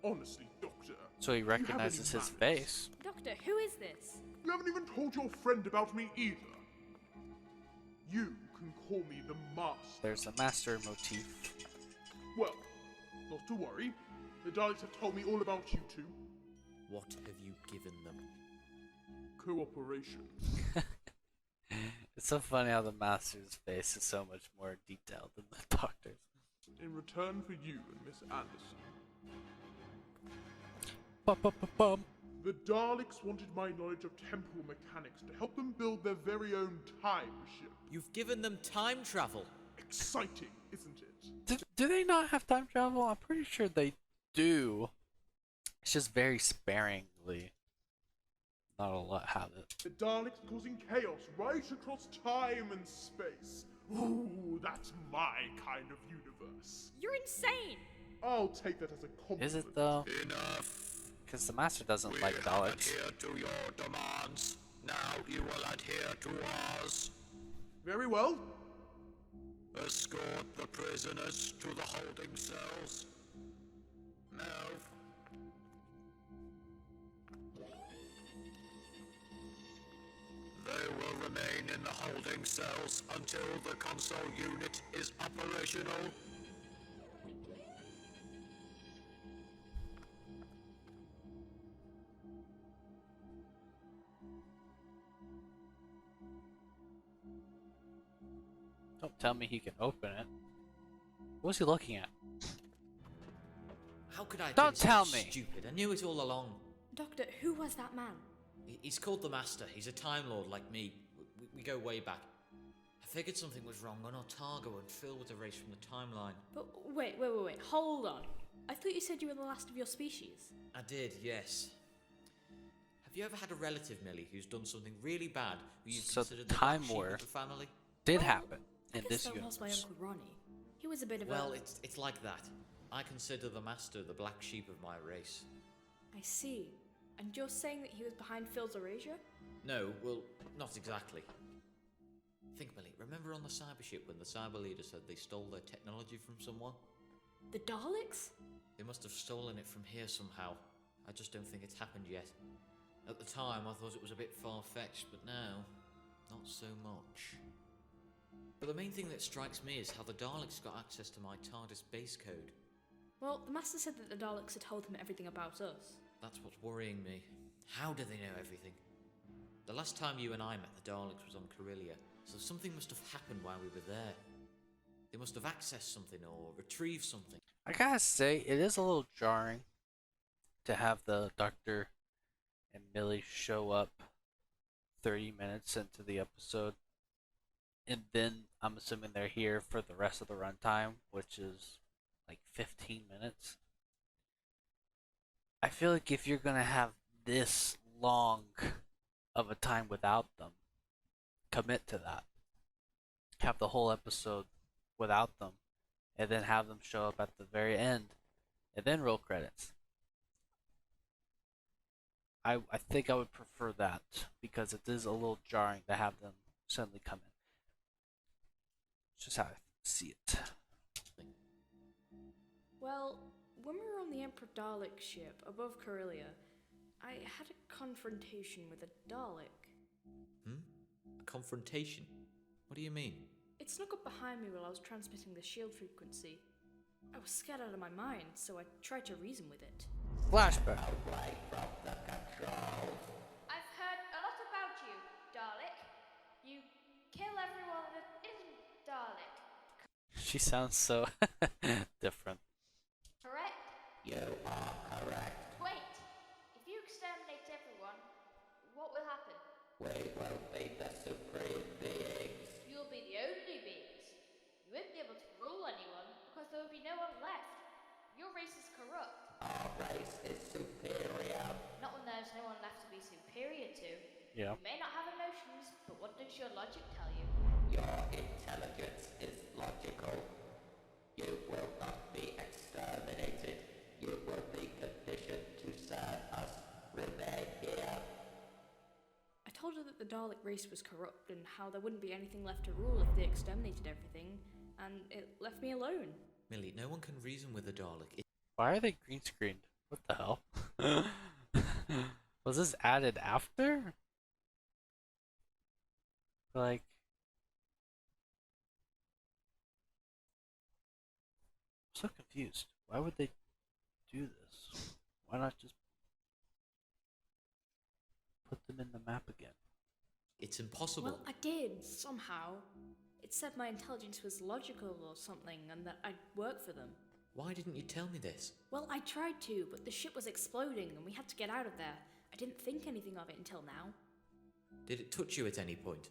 Honestly, Doctor. So he you have recognizes any his manners? face. Doctor, who is this? You haven't even told your friend about me either. You can call me the Master. There's a master motif. Well, not to worry. The Daleks have told me all about you two. What have you given them? Cooperation. It's so funny how the master's face is so much more detailed than the doctor's. In return for you and Miss Anderson. Bum. The Daleks wanted my knowledge of temporal mechanics to help them build their very own time ship. You've given them time travel. Exciting, isn't it? Do they not have time travel? I'm pretty sure they do. It's just very sparingly. Not a lot have it. The Daleks are causing chaos right across time and space. Ooh, that's my kind of universe. You're insane! I'll take that as a compliment. Is it though? Enough. Because the master doesn't We like have Daleks. adhered to your demands. Now you will adhere to ours. Very well. Escort the prisoners to the holding cells. Move. They will remain in the holding cells until the console unit is operational. Don't tell me he can open it. What's he looking at? How could I have Don't been so tell me. stupid? I knew it all along. Doctor, who was that man? He's called the Master. He's a Time Lord like me. We go way back. I figured something was wrong on Otago and Phil was erased from the timeline. But wait, hold on. I thought you said you were the last of your species. I did, yes. Have you ever had a relative, Millie, who's done something really bad who you've So considered the the Time black sheep War of the family? did Well, happen I in guess this that was my universe. Uncle Ronnie. He was a bit of Well, a... it's like that. I consider the Master the black sheep of my race. I see. And you're saying that he was behind Phil's erasure? No, well, not exactly. Think, Millie, remember on the cyber ship when the cyber leader said they stole their technology from someone? The Daleks? They must have stolen it from here somehow. I just don't think it's happened yet. At the time, I thought it was a bit far-fetched, but now, not so much. But the main thing that strikes me is how the Daleks got access to my TARDIS base code. Well, the Master said that the Daleks had told him everything about us. That's what's worrying me. How do they know everything? The last time you and I met the Daleks was on Corellia, so something must have happened while we were there. They must have accessed something or retrieved something. I gotta say, it is a little jarring to have the Doctor and Millie show up 30 minutes into the episode, and then I'm assuming they're here for the rest of the runtime, which is like 15 minutes. I feel like if you're gonna have this long of a time without them, commit to that. Have the whole episode without them, and then have them show up at the very end, and then roll credits. I think I would prefer that, because it is a little jarring to have them suddenly come in. It's just how I see it. Well, when we were on the Emperor Dalek ship above Corellia, I had a confrontation with a Dalek. A confrontation? What do you mean? It snuck up behind me while I was transmitting the shield frequency. I was scared out of my mind, so I tried to reason with it. Flashback. I've heard a lot about you, Dalek. You kill everyone that isn't Dalek, She sounds so different. correct? You are correct. Wait, if you exterminate everyone, what will happen? We will be the supreme beings. You'll be the only beings. You won't be able to rule anyone because there will be no one left. Your race is corrupt. Our race is superior. Not when there's no one left to be superior to. Yeah. You may not have emotions, but what does your logic tell you? Your intelligence is logical. You will not be exterminated. You will be conditioned to serve us. Remain here. I told her that the Dalek race was corrupt and how there wouldn't be anything left to rule if they exterminated everything, and it left me alone. Millie, no one can reason with a Dalek. Why are they green screened? What the hell? Was this added after? Like, I'm so confused. Why would they do this? Why not just put them in the map again? It's impossible. Well, I did, somehow. It said my intelligence was logical or something, and that I'd work for them. Why didn't you tell me this? Well, I tried to, but the ship was exploding and we had to get out of there. I didn't think anything of it until now. Did it touch you at any point?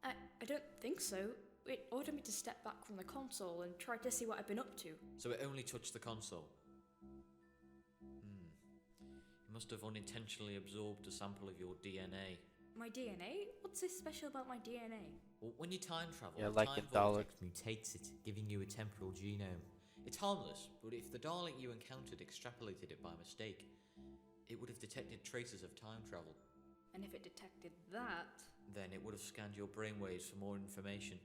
I don't think so. It ordered me to step back from the console and try to see what I've been up to. So it only touched the console? It must have unintentionally absorbed a sample of your DNA. My DNA? What's so special about my DNA? Well, when you time travel, Yeah, the like time in Dalek. vortex mutates it, giving you a temporal genome. It's harmless, but if the Dalek you encountered extrapolated it by mistake, it would have detected traces of time travel. And if it detected that... Then it would have scanned your brainwaves for more information,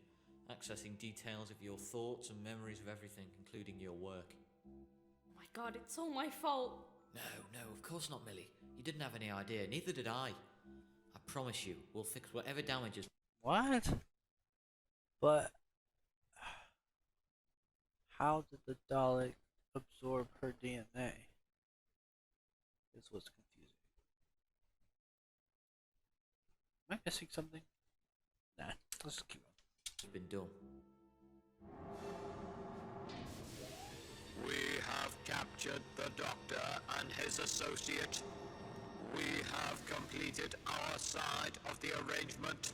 accessing details of your thoughts and memories of everything, including your work. Oh my god, it's all my fault. No, of course not, Millie. You didn't have any idea, neither did I. I promise you, we'll fix whatever damages. What? But how did the Dalek absorb her DNA? This was confusing. Am I missing something? Nah, let's just keep on. Been done. We have captured the Doctor and his associate. We have completed our side of the arrangement.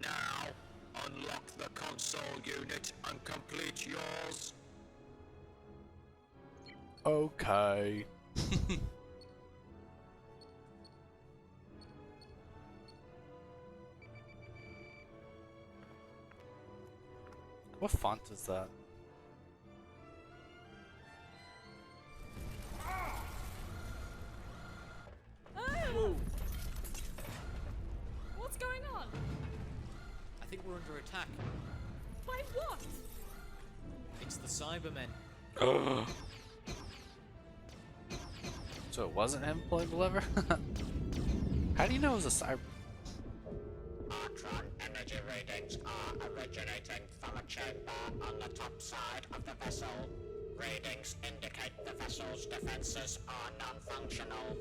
Now, unlock the console unit and complete yours. Okay. What font is that? Oh! What's going on? I think we're under attack. By what? It's the Cybermen. So it wasn't him pulling the lever? How do you know it was a cyber? Artron energy readings are originating from a chamber on the top side of the vessel. Readings indicate the vessel's defenses are non-functional.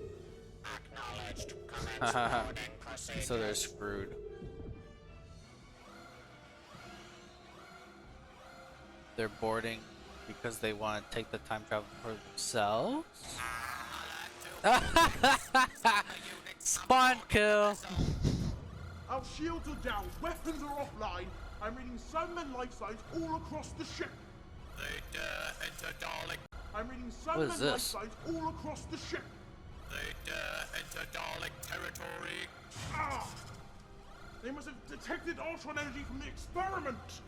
Acknowledged. Commence boarding procedures. So they're screwed. They're boarding because they want to take the time travel for themselves? Spawn kill! Our shields are down, weapons are offline. I'm reading Cybermen life signs all across the ship. They dare enter Dalek. I'm reading What is Cybermen life this? signs all across the ship. They dare enter Dalek territory. Ah! They must have detected Ultron energy from the experiment.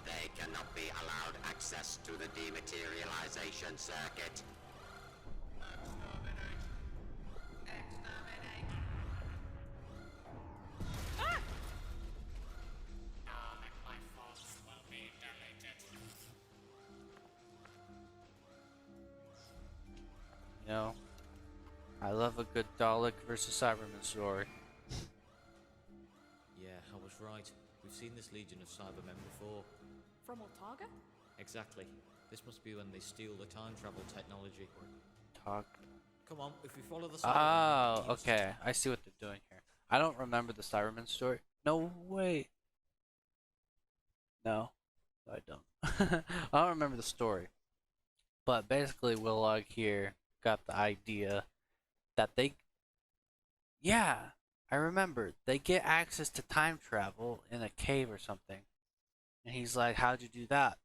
They cannot be allowed access to the dematerialization circuit. You know, I love a good Dalek versus Cyberman story. Yeah, I was right. We've seen this legion of Cybermen before. From Ortaga? Exactly. This must be when they steal the time travel technology. Talk. Come on, if we follow the Cybermen... Oh, okay. I see what they're doing here. I don't remember the Cyberman story. No, wait. No, I don't. I don't remember the story. But basically, Willog here got the idea that they... Yeah, I remember. They get access to time travel in a cave or something. And he's like, how'd you do that?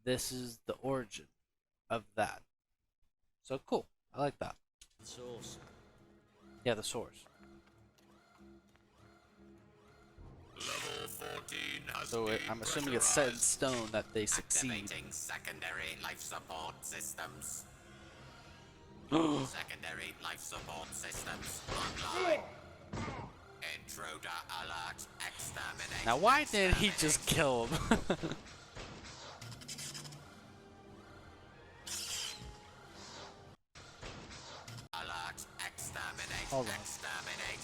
This is the origin of that. So cool. I like that. The source. Yeah, the source. Level 14 has So been I'm assuming it's set in stone that they succeed. Activating secondary life support systems. Secondary life support systems online. Intruder alert. Exterminate. Now why did he just kill him? Alert. Exterminate. Hold on. Exterminate.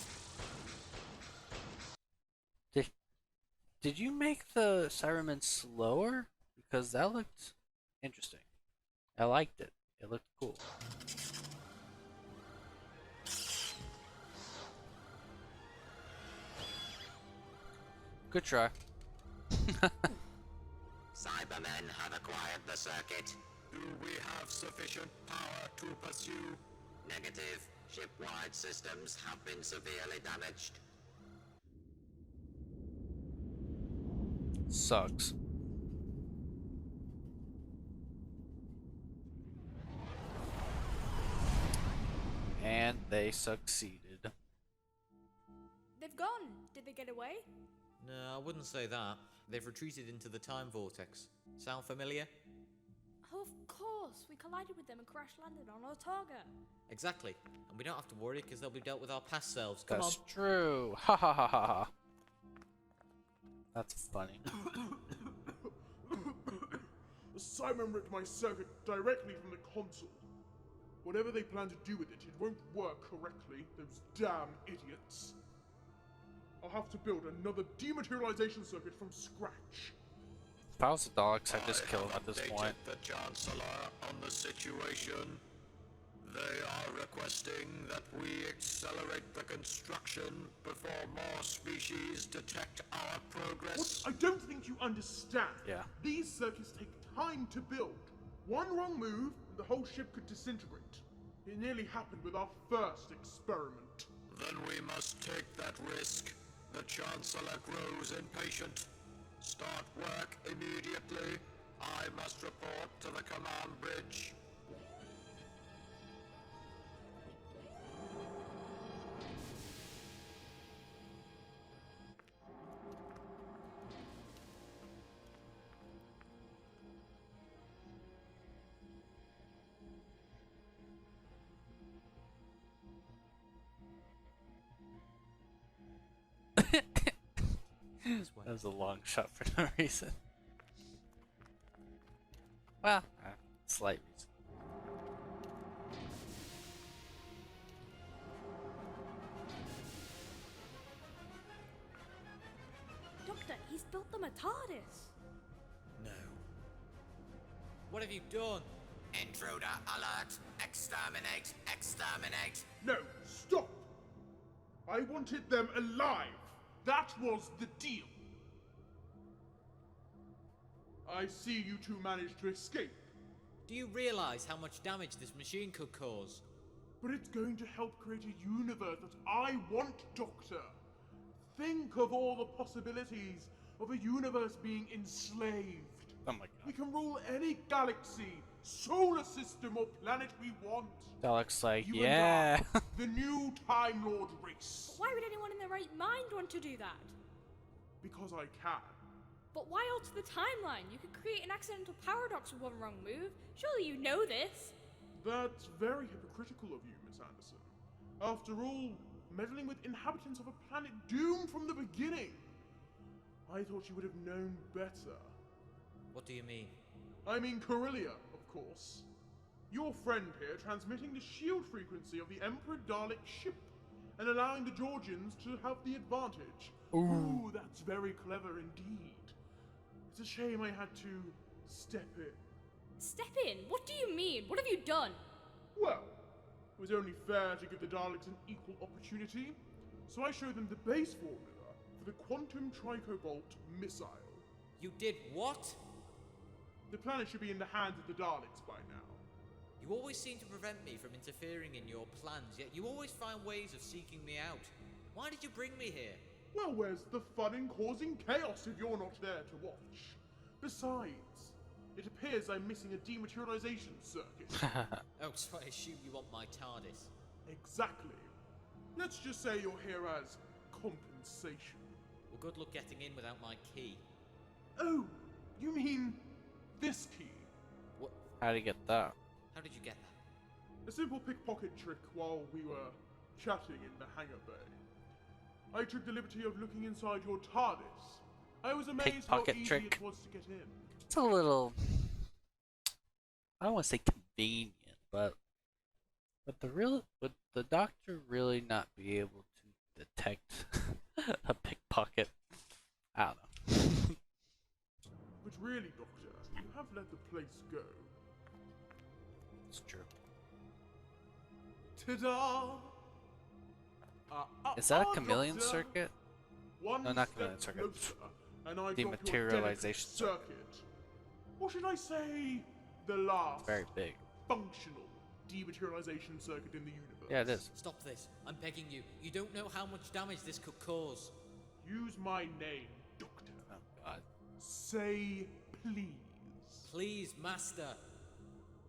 Did you make the Cybermen slower? Because that looked interesting. I liked it. It looked cool. Good try. Cybermen have acquired the circuit. Do we have sufficient power to pursue? Negative. Ship-wide systems have been severely damaged. Sucks. And they succeeded. They've gone. Did they get away? No, I wouldn't say that. They've retreated into the time vortex. Sound familiar? Oh, of course. We collided with them and crash landed on our target. Exactly. And we don't have to worry because they'll be dealt with our past selves. Come That's on. true. Ha ha ha ha ha. That's funny. Simon ripped my circuit directly from the console. Whatever they plan to do with it, it won't work correctly, those damn idiots. I'll have to build another dematerialization circuit from scratch. If I was the Daleks, I'd just kill him at this updated point. the Chancellor on the situation. They are requesting that we accelerate the construction before more species detect our progress. What? I don't think you understand. Yeah. These circuits take time to build. One wrong move, and the whole ship could disintegrate. It nearly happened with our first experiment. Then we must take that risk. The Chancellor grows impatient. Start work immediately. I must report to the command bridge. That was a long shot for no reason. Well, slight reason. Doctor, he's built them a TARDIS. No. What have you done? Intruder alert. Exterminate. Exterminate. No, stop! I wanted them alive. That was the deal. I see you two managed to escape, Do you realize how much damage this machine could cause? but it's going to help create a universe that I want, Doctor. Think of all the possibilities of a universe being enslaved. Oh my We god. can rule any galaxy, solar system, or planet we want. Daleks like, You yeah. and I, the new Time Lord race. Why would anyone in their right mind want to do that? Because I can. But why alter the timeline? You could create an accidental paradox with one wrong move. Surely you know this. That's very hypocritical of you, Miss Anderson. After all, meddling with inhabitants of a planet doomed from the beginning. I thought you would have known better. What do you mean? I mean Corellia, of course. Your friend here transmitting the shield frequency of the Emperor Dalek ship and allowing the Georgians to have the advantage. Ooh, that's very clever indeed. It's a shame I had to step in. Step in? What do you mean? What have you done? Well, it was only fair to give the Daleks an equal opportunity, so I showed them the base formula for the Quantum Tricobalt missile. You did what? The planet should be in the hands of the Daleks by now. You always seem to prevent me from interfering in your plans, yet you always find ways of seeking me out. Why did you bring me here? Well, where's the fun in causing chaos if you're not there to watch? Besides, it appears I'm missing a dematerialization circuit. Oh, so I assume you want my TARDIS. Exactly. Let's just say you're here as compensation. Well, good luck getting in without my key. Oh, you mean this key? What? How'd he get that? How did you get that? A simple pickpocket trick while we were chatting in the hangar bay. I took the liberty of looking inside your TARDIS. I was amazed how Pickpocket easy trick? it was to get in. It's a little, I don't want to say convenient, but would the doctor really not be able to detect a pickpocket? I don't know. But really, Doctor, you have let the place go. It's true. Ta-da! Is that a chameleon Doctor. circuit? One No, not step chameleon circuit. closer, and I got your Dematerialization delicate circuit. Or should I say, the last Very big. functional dematerialization circuit in the universe? Yeah, it is. Stop this. I'm begging you. You don't know how much damage this could cause. Use my name, Doctor. Oh god. Say please. Please, Master.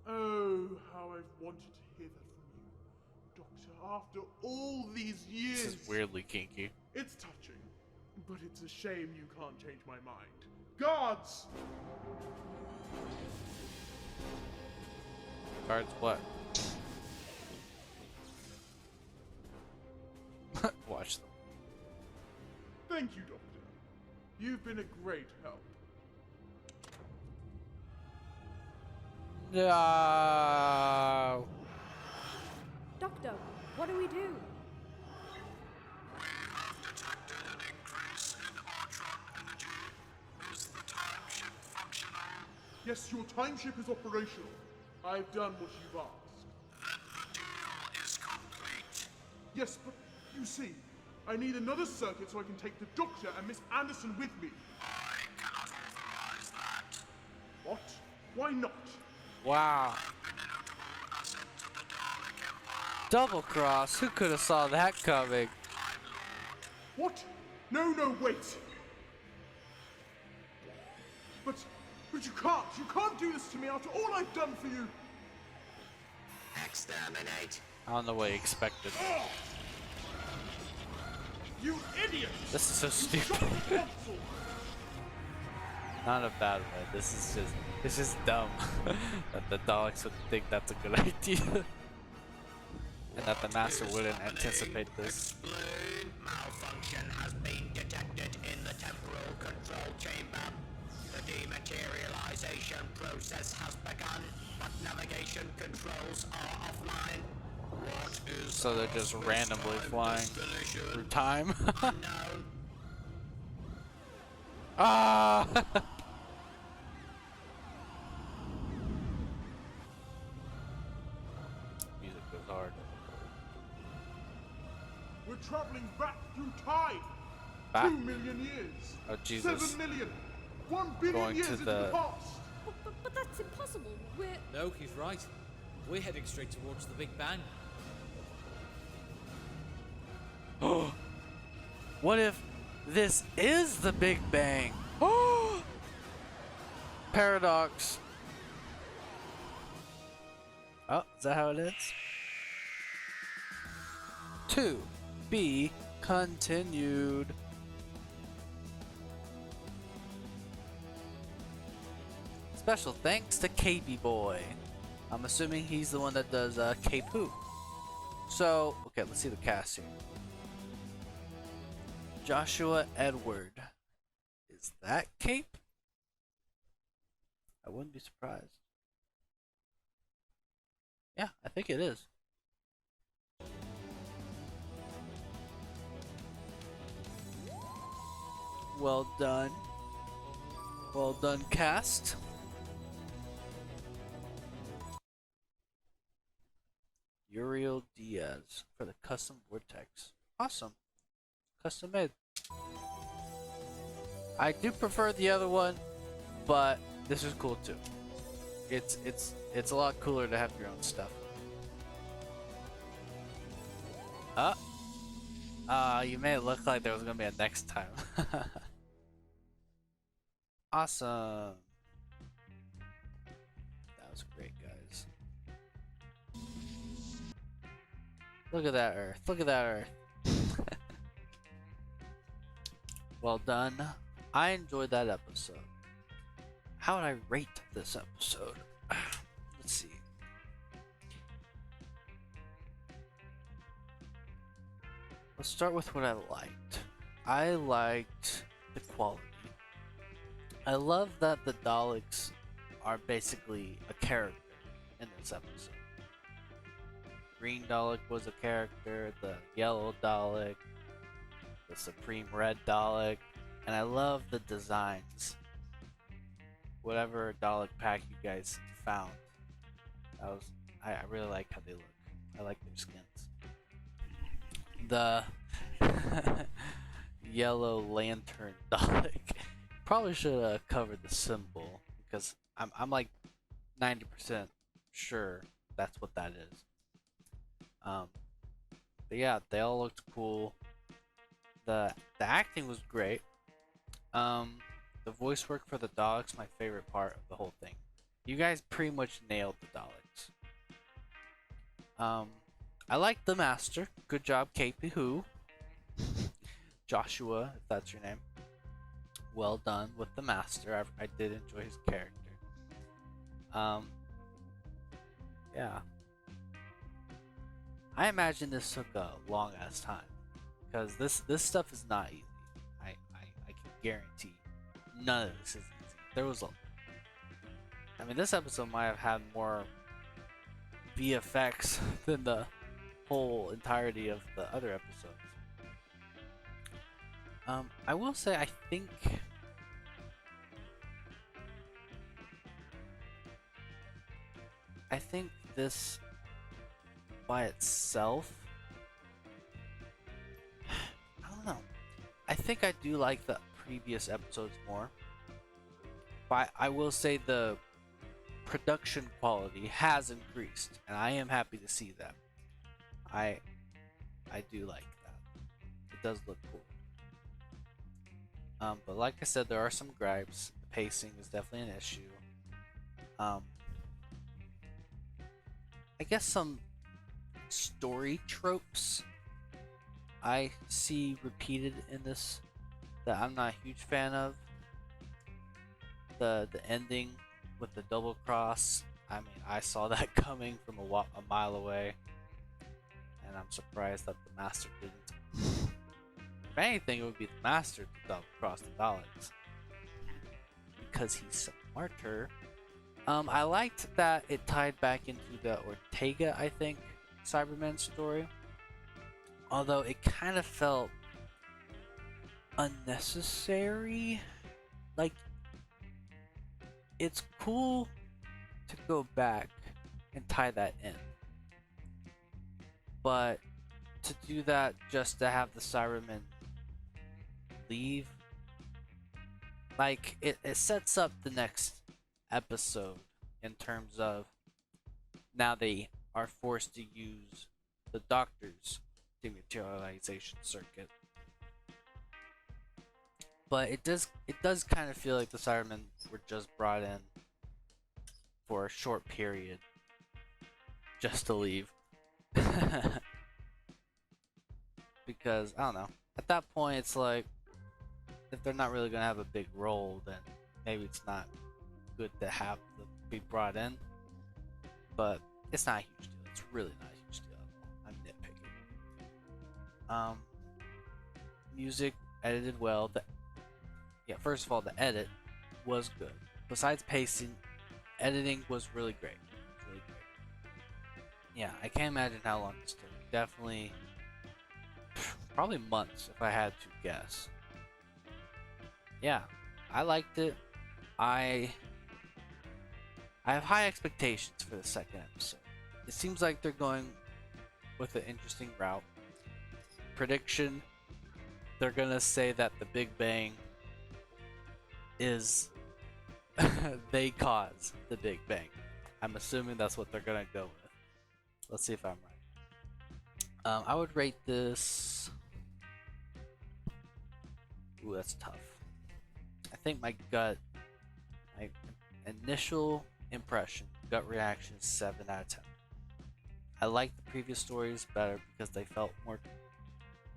Oh, how I've wanted to hear that from you, Doctor, after all these years. This is weirdly kinky. It's touching. But it's a shame you can't change my mind. Guards! Guards what? Watch them. Thank you, Doctor. You've been a great help. No. Doctor, what do we do? We have detected an increase in Artron energy. Is the time ship functional? Yes, your time ship is operational. I've done what you've asked. Then the deal is complete. Yes, but you see, I need another circuit so I can take the Doctor and Miss Anderson with me. I cannot authorize that. What? Why not? Wow. Have been a notable asset to the Dalek Empire. Double cross. Who could have saw that coming? Time Lord. What? No, wait. But you can't. You can't do this to me after all I've done for you. Exterminate. I don't know what he expected. Oh! You idiot! This is so You stupid. shot the console. Not a bad way. This is just dumb. That the Daleks would think that's a good idea. And that the Master wouldn't anticipate this. Explain. Malfunction has been detected in the temporal control chamber. The dematerialization process has begun, but navigation controls are offline. What is So they're just randomly flying through time. Unknown. Ah! Music goes hard. We're traveling back through time. Back? 2 million years. Oh, Jesus. 7 million. 1 billion Going years to into the- the past. But that's impossible. We're... No, he's right. We're heading straight towards the Big Bang. What if this is the Big Bang? Paradox. Oh, is that how it is? To be continued. Special thanks to KP Boy. I'm assuming he's the one that does K-Poo. So, okay, let's see the cast here. Joshua Edward. Is that Cape? I wouldn't be surprised. Yeah, I think it is. Well done. Well done, cast. Uriel Diaz for the custom vortex. Awesome. Custom made. I do prefer the other one, but this is cool too. It's a lot cooler to have your own stuff. You made it look like there was gonna be a next time. Awesome. That was great, guys. Look at that Earth. Look at that Earth. Well done. I enjoyed that episode. How would I rate this episode? Let's see. Let's start with what I liked. I liked the quality. I love that the Daleks are basically a character in this episode. Green Dalek was a character, the yellow Dalek, the Supreme Red Dalek, and I love the designs. Whatever Dalek pack you guys found, I really like how they look. I like their skins. The Yellow Lantern Dalek probably should have covered the symbol because I'm like 90% sure that's what that is. But yeah, they all looked cool. The acting was great. The voice work for the Daleks, my favorite part of the whole thing. You guys pretty much nailed the Daleks. I like the Master. Good job, KP Who. Joshua, if that's your name. Well done with the master. I did enjoy his character. Yeah. I imagine this took a long ass time because this stuff is not easy. I can guarantee none of this is easy. There was I mean, this episode might have had more VFX than the whole entirety of the other episodes. I will say I think this by itself, I don't know. I think I do like the previous episodes more. But I will say the production quality has increased, and I am happy to see that. I do like that. It does look cool. But like I said, there are some gripes. The pacing is definitely an issue. I guess some story tropes I see repeated in this that I'm not a huge fan of. The ending with the double cross. I mean, I saw that coming from a mile away, and I'm surprised that the master didn't. If anything, it would be the master to double cross the Daleks because he's smarter. I liked that it tied back into the Ortega, I think, Cyberman story. Although it kind of felt unnecessary. Like, it's cool to go back and tie that in. But to do that just to have the Cybermen leave, like, it sets up the next episode in terms of now they are forced to use the Doctor's dematerialization circuit. But it does kind of feel like the Cybermen were just brought in for a short period just to leave. Because I don't know, at that point it's like, if they're not really gonna have a big role, then maybe it's not good to have them be brought in. But it's not a huge deal. It's really not a huge deal. I'm nitpicking. Music edited well. First of all, the edit was good. Besides pacing, editing was really great. Yeah, I can't imagine how long this took. Definitely, probably months if I had to guess. Yeah, I liked it. I have high expectations for the second episode. It seems like they're going with an interesting route. Prediction: they're gonna say that the Big Bang is they cause the Big Bang. I'm assuming that's what they're gonna go with. Let's see if I'm right. I would rate this. Ooh, that's tough. I think my initial impression, gut reaction is 7 out of 10. I like the previous stories better because they felt more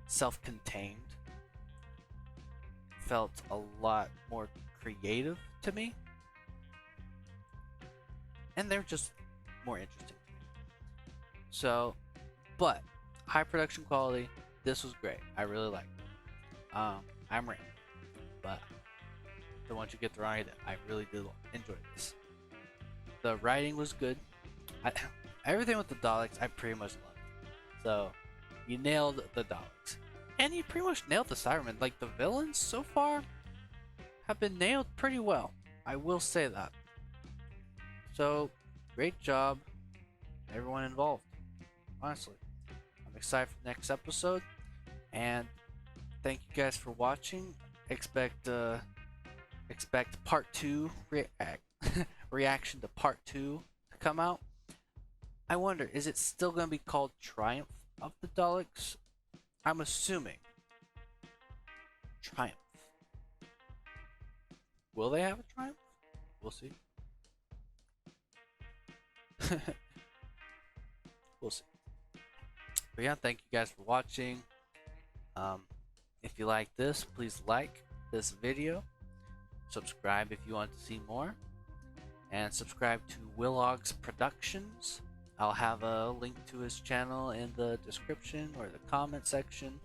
self-contained. Felt a lot more creative to me. And they're just more interesting. So, but high production quality, this was great. I really liked it. I'm rambling, but don't want you to get the wrong idea. I really did enjoy this. The writing was good. Everything with the Daleks, I pretty much loved. So, you nailed the Daleks. And you pretty much nailed the Cybermen. Like, the villains so far have been nailed pretty well. I will say that. So, great job, everyone involved. Honestly, I'm excited for the next episode. And thank you guys for watching. Expect part 2 reaction to part 2 to come out. I wonder, is it still going to be called Triumph of the Daleks? I'm assuming Triumph. Will they have a Triumph? We'll see. We'll see. But yeah, thank you guys for watching. If you like this, please like this video, subscribe if you want to see more, and subscribe to Willogs Productions. I'll have a link to his channel in the description or the comment section.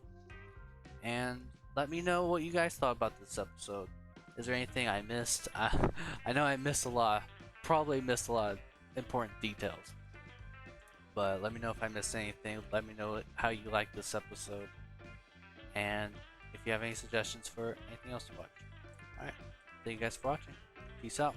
And let me know what you guys thought about this episode. Is there anything I missed? I know I missed a lot. Probably missed a lot of important details. But let me know if I missed anything. Let me know how you like this episode. And if you have any suggestions for anything else to watch. Alright. Thank you guys for watching. Peace out.